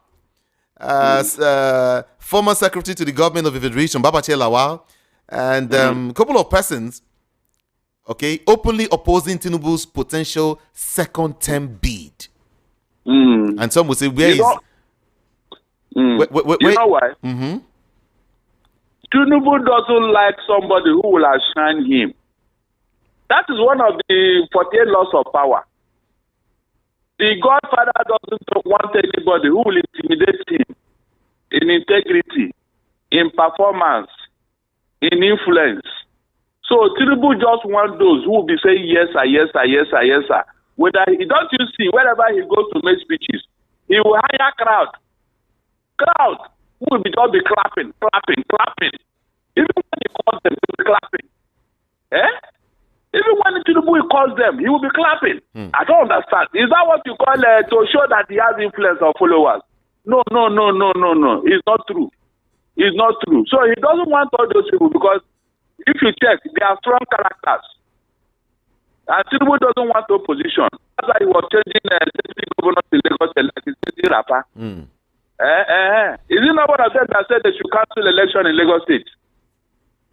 former secretary to the government of the Federation, Babache Lawal, and a couple of persons, openly opposing Tinubu's potential second-term bid. And some would say, where is... You know why? Tinubu doesn't like somebody who will outshine him. That is one of the 48 laws of power. The Godfather doesn't want anybody who will intimidate him in integrity, in performance, in influence. So Tinubu just wants those who will be saying yes, sir, yes, sir, yes, sir, yes, sir. Don't you see, wherever he goes to make speeches, he will hire crowd who will just be clapping. Even when he calls them, he will be clapping. Even when Tinubu calls them, he will be clapping. I don't understand. Is that what you call to show that he has influence or followers? No. It's not true. It's not true. So he doesn't want all those people because if you check, they are strong characters. And Tinubu doesn't want opposition. That's why he was changing deputy governor to Lagos like he's changing rapper. Is it not what I said? I said they should cancel election in Lagos State.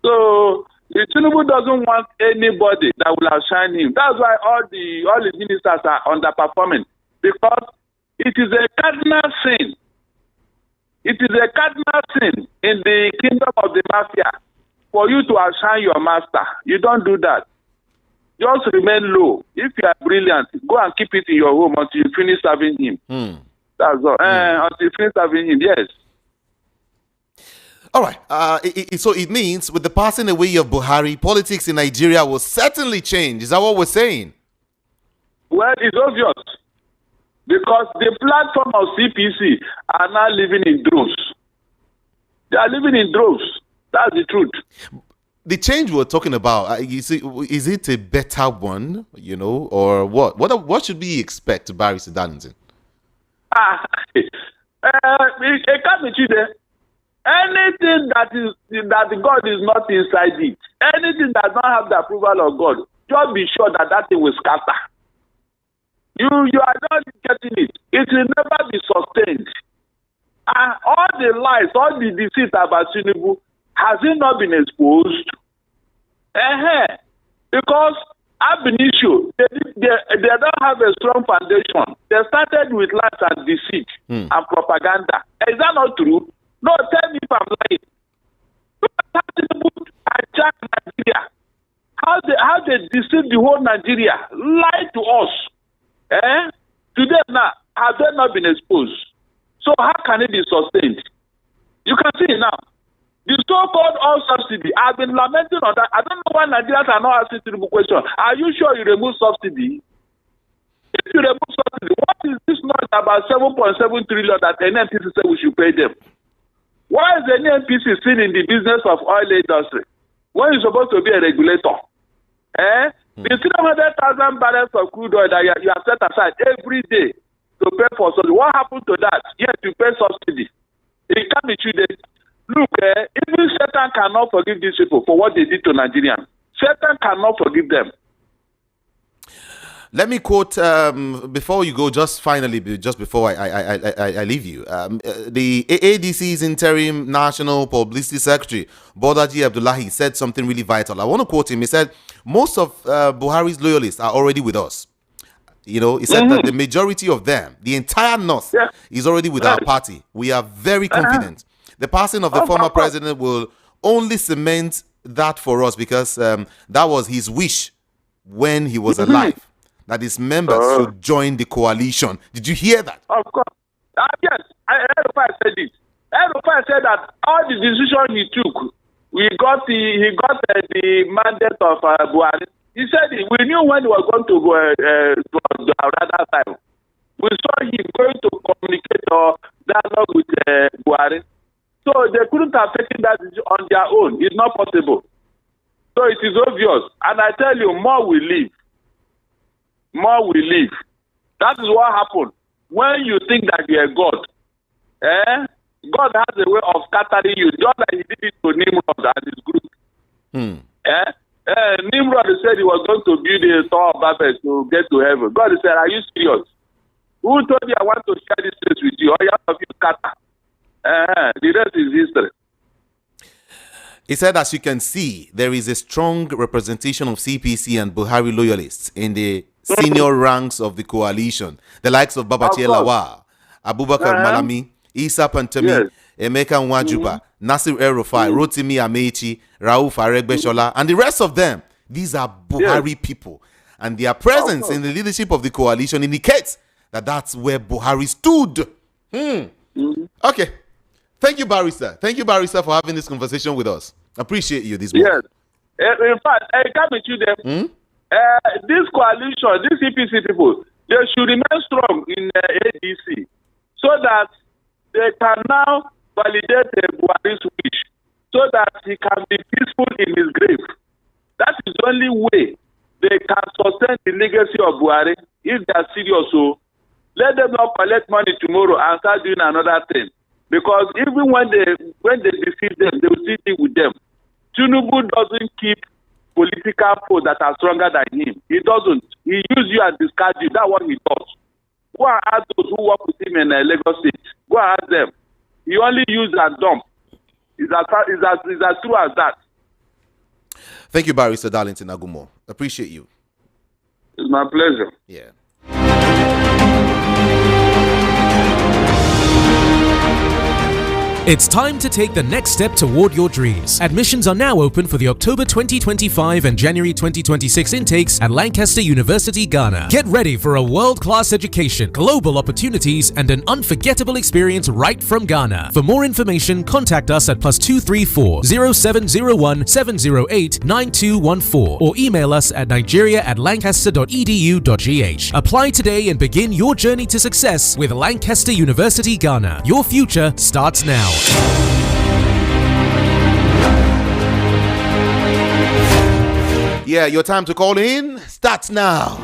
So Tinubu doesn't want anybody that will outshine him. That's why all his ministers are underperforming, because it is a cardinal sin. It is a cardinal sin in the kingdom of the mafia for you to outshine your master. You don't do that. Just remain low. If you are brilliant, go and keep it in your home until you finish serving him. That's all. Until you finish serving him, yes. All right. So it means with the passing away of Buhari, politics in Nigeria will certainly change. Is that what we're saying? Well, it's obvious. Because the platform of CPC are now living in droves. They are living in droves. That's the truth. The change we're talking about, is it a better one, or what? What should we expect, Barry Darlington? It can't be cheated. Anything that God is not inside it, anything that does not have the approval of God, just be sure that thing will scatter. You are not getting it. It will never be sustained. And all the lies, all the deceit about Tinubu, has it not been exposed? Because ab initio, they don't have a strong foundation. They started with lies and deceit and propaganda. Is that not true? No, tell me if I'm lying. Look at how Tinubu attacked Nigeria. How they deceived the whole Nigeria. Lied to us. Today now, have they not been exposed? So how can it be sustained? You can see it now. The so-called all subsidy, I've been lamenting on that. I don't know why Nigerians are not asking Tinubu question. Are you sure you remove subsidy? If you remove subsidy, what is this noise about 7.7 trillion that the NNPC said we should pay them? Why is the NNPC still in the business of oil industry when you're supposed to be a regulator? The 300,000 barrels of crude oil that you have set aside every day to pay for subsidy. What happened to that? Yes, you pay subsidy. It can't be treated. Look, even Satan cannot forgive these people for what they did to Nigerians. Satan cannot forgive them. Let me quote, before you go, just before I leave you, the AADC's interim national publicity secretary, Bodaji Abdullahi, said something really vital. I want to quote him. He said, most of Buhari's loyalists are already with us. He said that the majority of them, the entire North, is already with our party. We are very confident. The passing of the former president will only cement that for us, because that was his wish when he was alive, that his members should join the coalition. Did you hear that? Of course. Yes, Rufai said it. Rufai said that all the decisions he took, he got the mandate of Buhari. He said we knew when he was going to go to another time. We saw him going to communicate or dialogue with Buhari. So they couldn't have taken that on their own. It's not possible. So it is obvious. And I tell you, more will leave. More will leave. That is what happened. When you think that you are God, God has a way of scattering you, just like he did it to Nimrod and his group. Nimrod said he was going to build a Tower of Babel to get to heaven. God said, are you serious? Who told you I want to share this place with you? All you have to scatter. The rest is history. He said, as you can see, there is a strong representation of CPC and Buhari loyalists in the senior ranks of the coalition. The likes of Babachi Lawa, Abubakar Malami, Isa Pantami, Emeka Nwajuba, Nasir El-Rufai, Rotimi Amechi, Rauf Aregbesola, and the rest of them. These are Buhari people. And their presence in the leadership of the coalition indicates that that's where Buhari stood. Okay. Thank you, Barrister. Thank you, Barrister, for having this conversation with us. Appreciate you this morning. Yes. In fact, I come with you them. This coalition, these CPC people, they should remain strong in ADC so that they can now validate Buhari's wish so that he can be peaceful in his grave. That is the only way they can sustain the legacy of Buhari if they are serious. So let them not collect money tomorrow and start doing another thing. Because even when they defeat them, they will still deal with them. Tinubu doesn't keep political foes that are stronger than him. He doesn't. He uses you and discards you. That's what he does. Go and ask those who work with him in Lagos State. Go and ask them. He only uses and dump. It's as true as that. Thank you, Barrister Darlington Agumo. Appreciate you. It's my pleasure. Yeah. It's time to take the next step toward your dreams. Admissions are now open for the October 2025 and January 2026 intakes at Lancaster University, Ghana. Get ready for a world-class education, global opportunities, and an unforgettable experience right from Ghana. For more information, contact us at +234 0701 708 9214 or email us at nigeria@lancaster.edu.gh. Apply today and begin your journey to success with Lancaster University, Ghana. Your future starts now. Yeah, your time to call in starts now.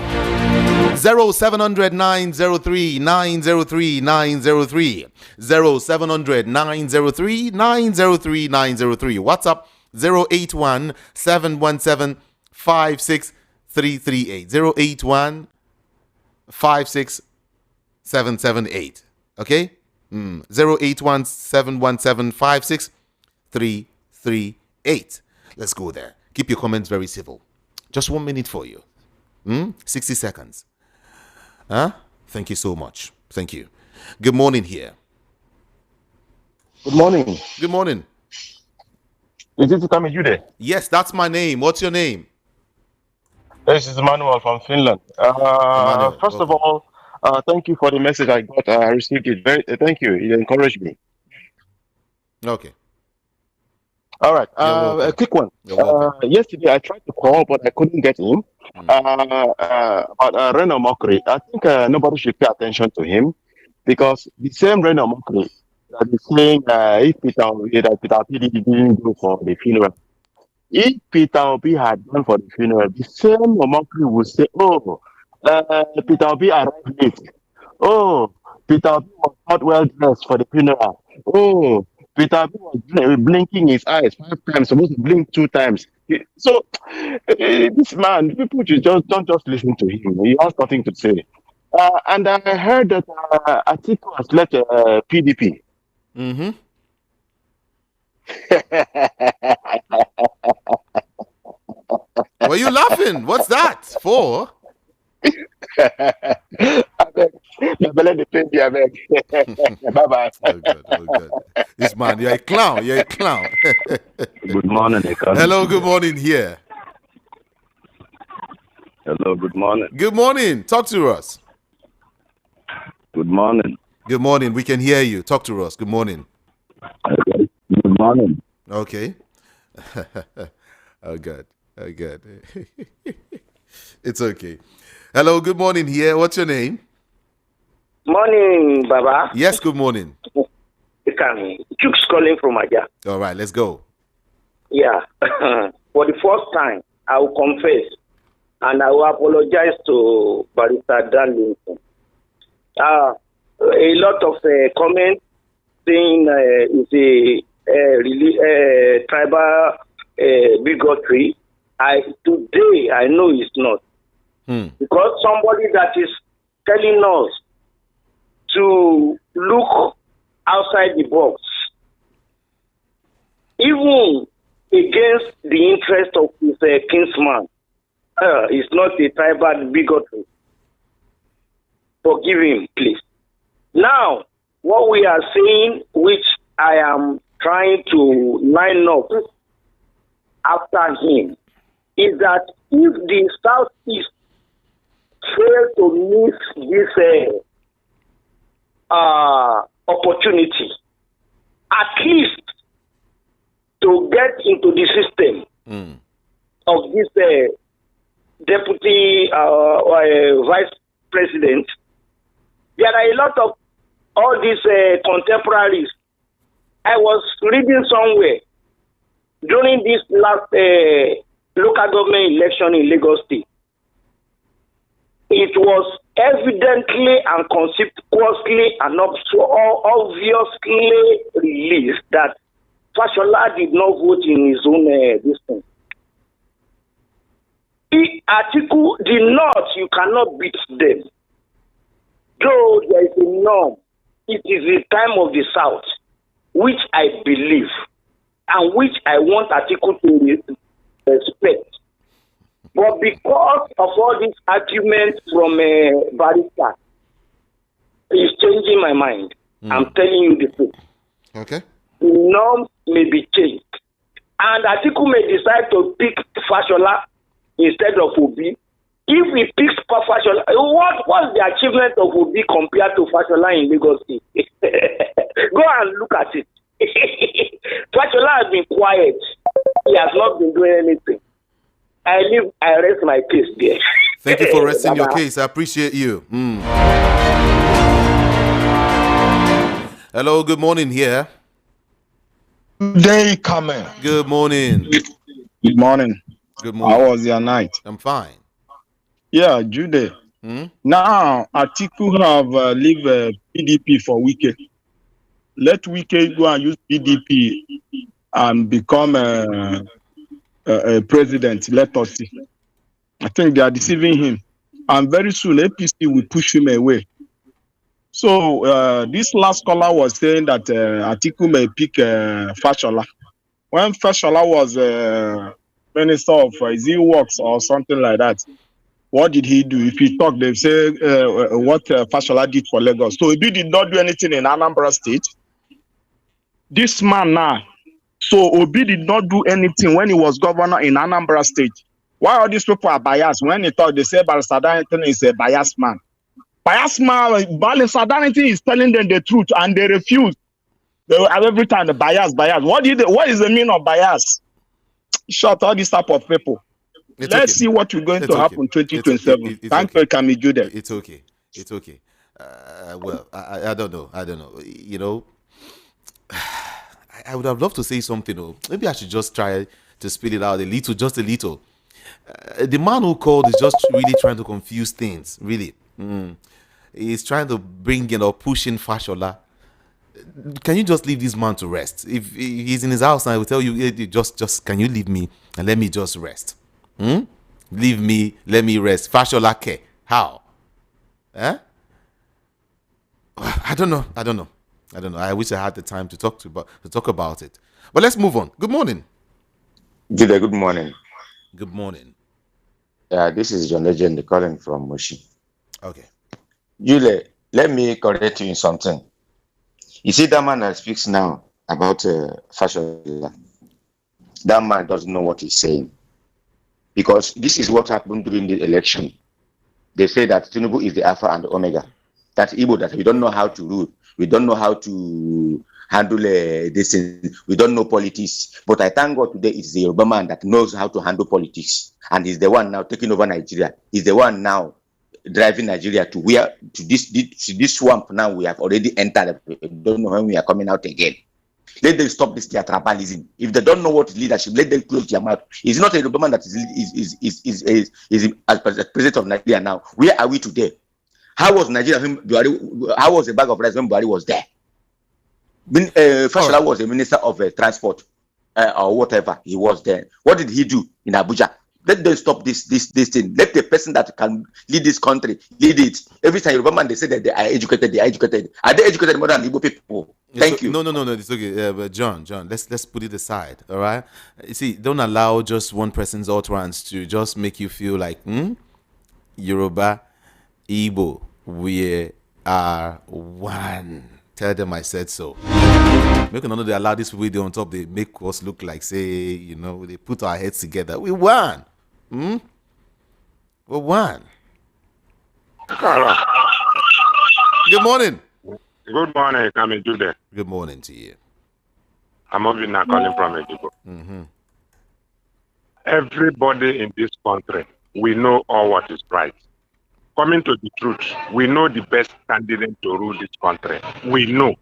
0700 903 903 903 0700 903 903 903. WhatsApp 081 717 56338 081 56778. Okay? 081-717-56338. Let's go there. Keep your comments very civil. Just 1 minute for you. 60 seconds. Thank you so much. Thank you. Good morning here. Good morning. Good morning. Is it Tami Jude? Yes, that's my name. What's your name? This is Emmanuel from Finland. Emmanuel, first of all, thank you for the message I got. I received it. Thank you. It encouraged me. Okay. All right. A quick one. Yesterday I tried to call, but I couldn't get in. About Reno Mokri, I think nobody should pay attention to him because the same Reno Mokri that is saying if Peter Obi didn't go for the funeral, if Peter Obi had gone for the funeral, the same Mokri would say, "Oh, Peter Obi arrived late. Oh, Peter Obi was not well dressed for the funeral. Oh, Peter Obi was blinking his eyes 5 times, supposed to blink 2 times." So, this man, people don't just listen to him. He has nothing to say. And I heard that Atiku has left PDP. Mm-hmm. Why are you laughing? What's that for? Abeg, my belle dey pain me, abeg. Bye bye. Oh God, oh God. This man, you're a clown. You're a clown. Good morning, Hello, good morning here. Hello, good morning. Good morning. Talk to us. Good morning. Good morning. We can hear you. Talk to us. Good morning. Okay. Good morning. Okay. Oh God. Oh God. It's okay. Hello, good morning here. What's your name? Morning, Baba. Yes, good morning. Chooks calling from Aja. All right, let's go. Yeah. For the first time, I will confess and I will apologize to Barrister Darlington. A lot of comments saying it's a tribal bigotry. Today, I know it's not. Because somebody that is telling us to look outside the box, even against the interest of his kinsman, is not a tribal bigotry. Forgive him, please. Now, what we are saying, which I am trying to line up after him, is that if the Southeast fail to miss this opportunity, at least to get into the system of this deputy vice president, there are a lot of all these contemporaries. I was reading somewhere during this last local government election in Lagos State. It was evidently and conspicuously and obviously released that Fashola did not vote in his own distance. The article did not, you cannot beat them. Though there is a norm, it is the time of the South, which I believe and which I want article to respect. But because of all these arguments from Barrister, it's changing my mind. I'm telling you the truth. Okay. The norms may be changed. And Atiku may decide to pick Fashola instead of Obi. If he picks Fashola, what's the achievement of Obi compared to Fashola in Lagos State? Go and look at it. Fashola has been quiet. He has not been doing anything. I rest my case there. Thank you for resting your case. I appreciate you. Hello, good morning here. Good day, Carmen. Good morning. Good morning. Good morning. How was your night? I'm fine. Yeah, Jude. Now, Atiku have leave PDP for Wike. Let Wike go and use PDP and become a president. Let us see. I think they are deceiving him. And very soon, APC will push him away. So, this last caller was saying that Atiku may pick Fashola. When Fashola was minister of works or something like that, what did he do? If he talked, they say what Fashola did for Lagos. So he did not do anything in Anambra State. This man now, so Obi did not do anything when he was governor in Anambra State. Why all these people are biased? When they talk, they say Barrister Darlington is a biased man. Biased man, Barrister Darlington is telling them the truth and they refuse. They every time the bias. What is the meaning of bias? Shut all this type of people. Let's see what is going to happen in 2027. Thank you, Kamijude. It's okay. It's okay. Well, I don't know. You know, I would have loved to say something. Or maybe I should just try to spit it out just a little. The man who called is just really trying to confuse things. Really, he's trying to bring push in Fashola. Can you just leave this man to rest? If he's in his house and I will tell you, hey, just can you leave me and let me just rest? Leave me, let me rest. Fashola care. How? I don't know. I wish I had the time to talk about it. But let's move on. Good morning. Good morning. Good morning. This is John Legend calling from Moshi. Okay. Yule, let me correct you in something. You see that man that speaks now about Fashola. That man doesn't know what he's saying. Because this is what happened during the election. They say that Tinubu is the Alpha and the Omega. That's Igbo, that we don't know how to rule. We don't know how to handle this thing. We don't know politics. But I thank God today it's the Yoruba man that knows how to handle politics. And he's the one now taking over Nigeria. He's the one now driving Nigeria to this swamp now we have already entered. I don't know when we are coming out again. Let them stop this theatricalism. If they don't know what is leadership, let them close their mouth. It's not a Yoruba man that is as president of Nigeria now. Where are we today? How was Nigeria? How was a bag of rice when Buhari was there? Fashola was a minister of transport or whatever. He was there. What did he do in Abuja? Let them stop this thing. Let the person that can lead this country lead it. Every time Yoruba man they say that they are educated. Are they educated more than Igbo people? Thank you. No. It's okay. But John, let's put it aside. All right. You see, don't allow just one person's utterance to just make you feel like Yoruba, Igbo, we are one. Tell them I said so. Make another they allow this people on top. They make us look like say they put our heads together. We won. We won. Good morning. Good morning, Kami Jude. Good morning to you. I'm Obina calling from Ejibo. Everybody in this country, we know all what is right. Coming to the truth, we know the best candidate to rule this country. We know.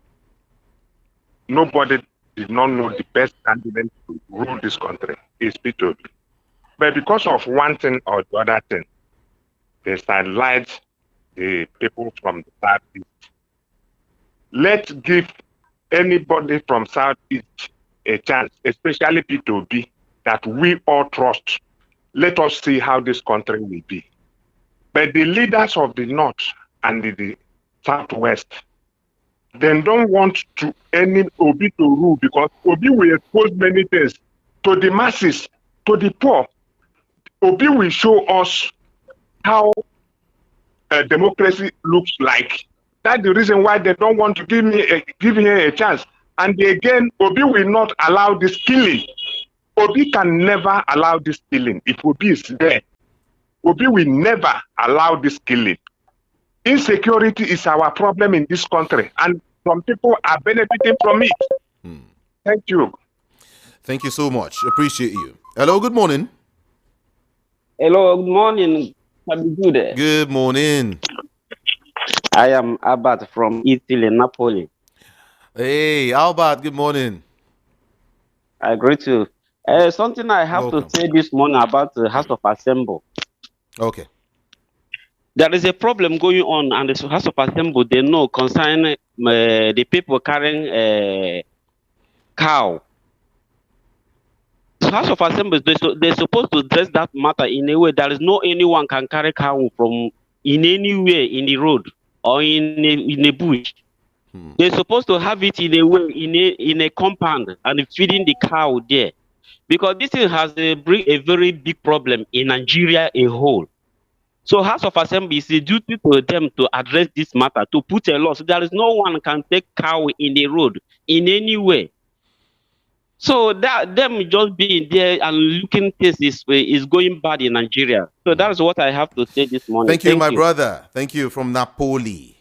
Nobody did not know the best candidate to rule this country is P2. But because of one thing or the other thing, they sidelight the people from the Southeast. Let's give anybody from Southeast a chance, especially P2B, that we all trust. Let us see how this country will be. But the leaders of the North and the Southwest, they don't want to any Obi to rule because Obi will expose many things to the masses, to the poor. Obi will show us how democracy looks like. That's the reason why they don't want to give him a chance. And again, Obi will not allow this killing. Obi can never allow this killing. If Obi is there, Obi will never allow this killing. Insecurity is our problem in this country, and some people are benefiting from it. Thank you. Thank you so much. Appreciate you. Hello, good morning. Hello, good morning. Good morning. I am Albert from Italy, Napoli. Hey, Albert, good morning. I greet you. Something I have to say this morning about the House of Assembly. Okay. There is a problem going on, and the House of Assembly, they know concerning the people carrying cow. The House of Assembly, they're supposed to address that matter in a way there is no anyone can carry cow from in anywhere in the road or in a bush. They're supposed to have it in a way in a compound and feeding the cow there, because this thing has a very big problem in Nigeria a whole. So House of Assembly is a duty to them to address this matter, to put a law so there is no one can take cow in the road in any way. So that them just being there and looking things is going bad in Nigeria. So that's what I have to say this morning. Thank you, my brother. Thank you from Napoli,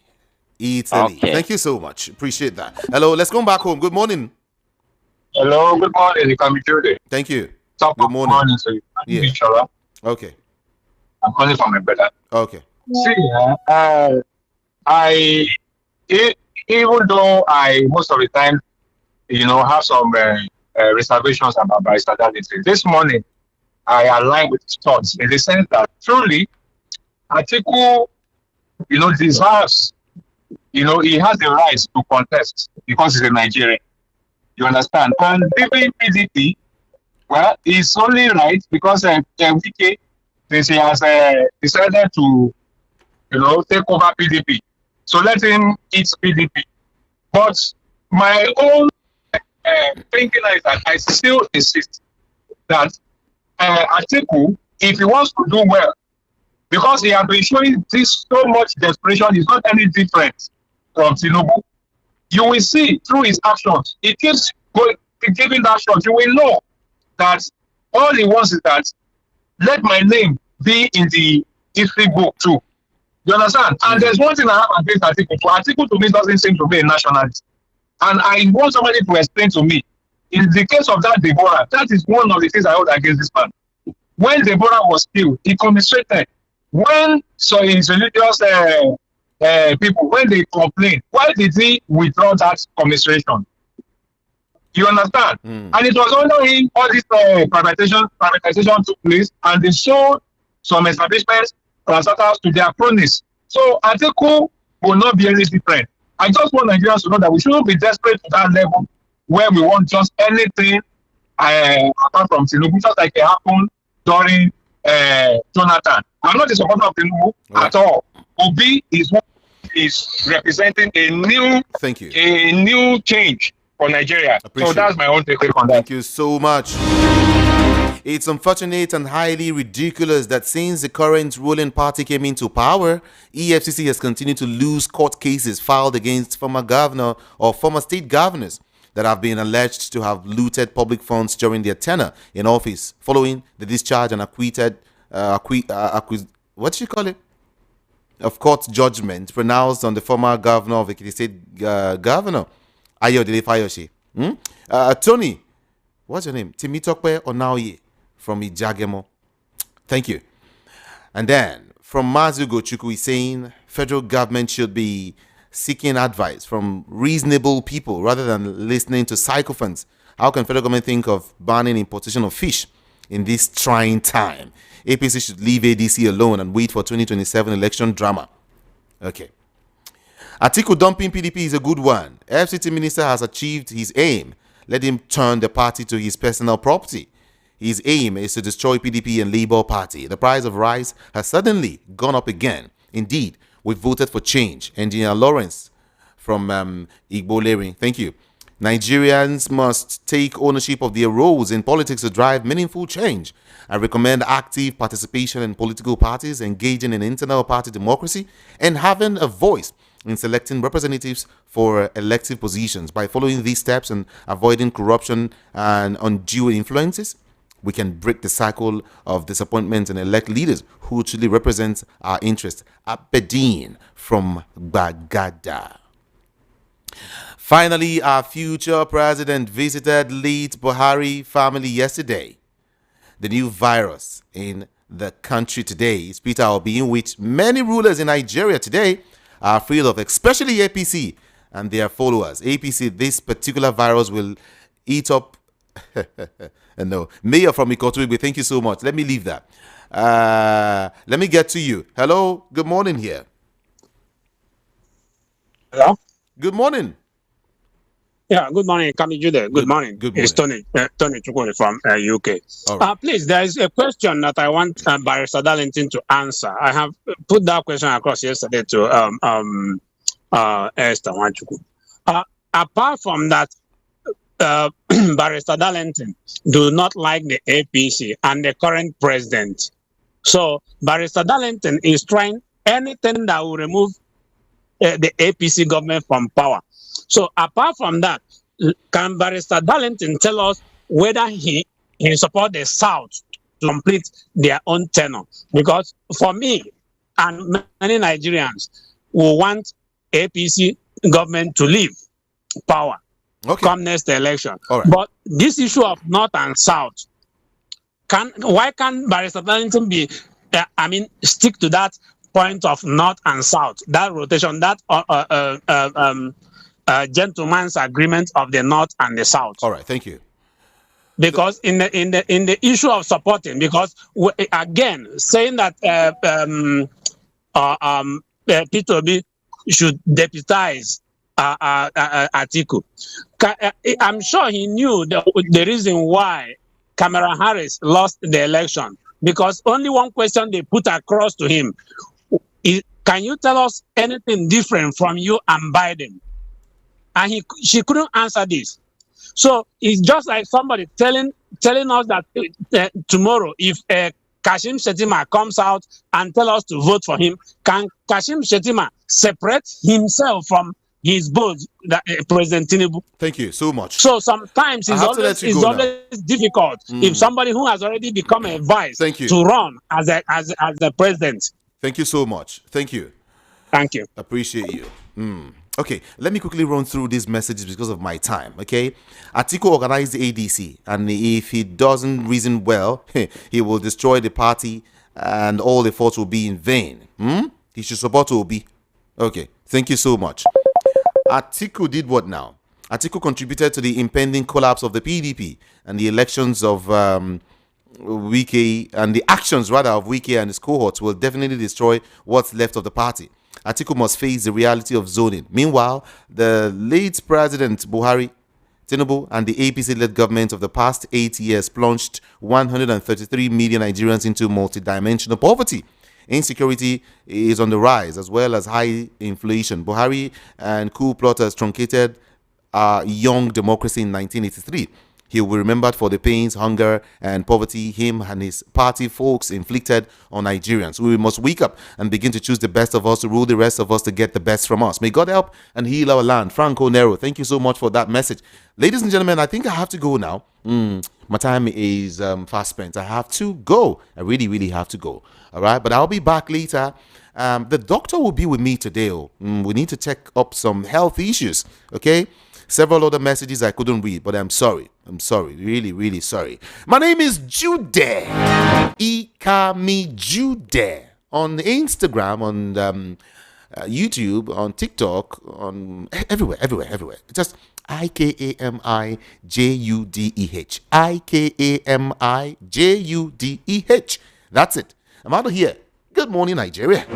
Italy. Okay. Thank you so much. Appreciate that. Hello, let's go back home. Good morning. Hello, good morning. You can be Jude. Thank you. Top Good morning. So Yeah. Okay. I'm calling from my brother. Okay. See, even though I most of the time, have some reservations about barrister Daliti. This morning, I align with his thoughts in the sense that truly, Atiku, deserves, he has the right to contest because he's a Nigerian. You understand? And leaving PDP, well, it's only right because Wike, since he has decided to, take over PDP. So let him eat PDP. But my own thinking is that I still insist that Atiku, if he wants to do well, because he has been showing this so much desperation. It's not any different from Tinubu. You will see through his actions. He keeps going, giving that shot. You will know that all he wants is that let my name be in the history book too. You understand? And there's one thing I have against Atiku. So Atiku to me doesn't seem to be a nationalist. And I want somebody to explain to me, in the case of that Deborah, that is one of the things I hold against this man. When Deborah was killed, he commiserated. When his religious people, when they complained, why did he withdraw that commiseration? You understand? And it was under him all this privatization took place, and they sold some establishments, parastatals to their cronies. So Atiku will not be any different. I just want Nigerians to know that we shouldn't be desperate to that level where we want just anything apart from Tinubu, just like it happened during Jonathan. I'm not a supporter of Tinubu at all. Obi is representing a new change for Nigeria. So that's my own take on that. Thank you so much. It's unfortunate and highly ridiculous that since the current ruling party came into power, EFCC has continued to lose court cases filed against former governor or former state governors that have been alleged to have looted public funds during their tenure in office, following the discharge and acquitted, what do you call it? Of court judgment pronounced on the former governor of Ekiti State, Governor Ayodele Fayose. Tony, what's your name? Timitokwe Onaoye from Ijagemo. Thank you. And then from Mazugo Chukwu is saying federal government should be seeking advice from reasonable people rather than listening to sycophants. How can federal government think of banning importation of fish in this trying time? APC should leave ADC alone and wait for 2027 election drama. Okay. Atiku dumping PDP is a good one. FCT minister has achieved his aim. Let him turn the party to his personal property. His aim is to destroy PDP and Labour Party. The price of rice has suddenly gone up again. Indeed, we voted for change. Engineer Lawrence from Igbo-Lering. Thank you. Nigerians must take ownership of their roles in politics to drive meaningful change. I recommend active participation in political parties, engaging in internal party democracy, and having a voice in selecting representatives for elective positions. By following these steps and avoiding corruption and undue influences, we can break the cycle of disappointment and elect leaders who truly represent our interests. Abedin from Bagada. Finally, our future president visited late Buhari family yesterday. The new virus in the country today is Peter Obi, in which many rulers in Nigeria today are afraid of, especially APC and their followers. APC, this particular virus will eat up. No, Mayor from Ikotu, thank you so much. Let me leave that. Let me get to you. Hello, good morning here. Hello. Good morning. Yeah, good morning, Kami Jude. Good morning. Good morning. It's Tony Chukwu from UK. Right. Please, there is a question that I want Barrister Darlington to answer. I have put that question across yesterday to Esther Wanchukwu. Apart from that, Barrister Darlington do not like the APC and the current president. So Barrister Darlington is trying anything that will remove the APC government from power. So apart from that, can Barrister Darlington tell us whether he support the South to complete their own tenure? Because for me and many Nigerians will want APC government to leave power come next election. All right. But this issue of North and South, why can't Barrister Darlington stick to that point of North and South, that rotation, that gentleman's agreement of the North and the South? All right, thank you. Because in the issue of supporting, because again saying that Peter Obi should deputize Atiku, I'm sure he knew the reason why Kamala Harris lost the election, because only one question they put across to him is, can you tell us anything different from you and Biden? And she couldn't answer this. So it's just like somebody telling us that tomorrow, if Kashim Shettima comes out and tell us to vote for him, can Kashim Shettima separate himself from his boss, President Tinubu? Thank you so much. So sometimes it's always difficult if somebody who has already become a vice to run as the president. Thank you so much. Thank you. Thank you. Appreciate you. Okay, let me quickly run through these messages because of my time. Okay, Atiku organized the ADC, and if he doesn't reason well, he will destroy the party, and all efforts will be in vain. He should support Obi. Okay, thank you so much. Atiku did what now? Atiku contributed to the impending collapse of the PDP and the elections of Wike, and the actions rather of Wike and his cohorts will definitely destroy what's left of the party. Atiku must face the reality of zoning. Meanwhile, the late President Buhari, Tinubu, and the APC-led government of the past 8 years plunged 133 million Nigerians into multidimensional poverty. Insecurity is on the rise, as well as high inflation. Buhari and coup plotters truncated our young democracy in 1983. He will be remembered for the pains, hunger, and poverty him and his party folks inflicted on Nigerians. We must wake up and begin to choose the best of us to rule the rest of us to get the best from us. May God help and heal our land. Franco Nero, thank you so much for that message. Ladies and gentlemen, I think I have to go now. My time is fast spent. I have to go. I really, really have to go. All right, but I'll be back later. The doctor will be with me today. We need to check up some health issues. Okay. Several other messages I couldn't read, but I'm sorry. I'm sorry. Really, really sorry. My name is Jude. Ikami Jude. On Instagram, on YouTube, on TikTok, on everywhere. Just IKAMIJUDEH. IKAMIJUDEH. That's it. I'm out of here. Good morning, Nigeria.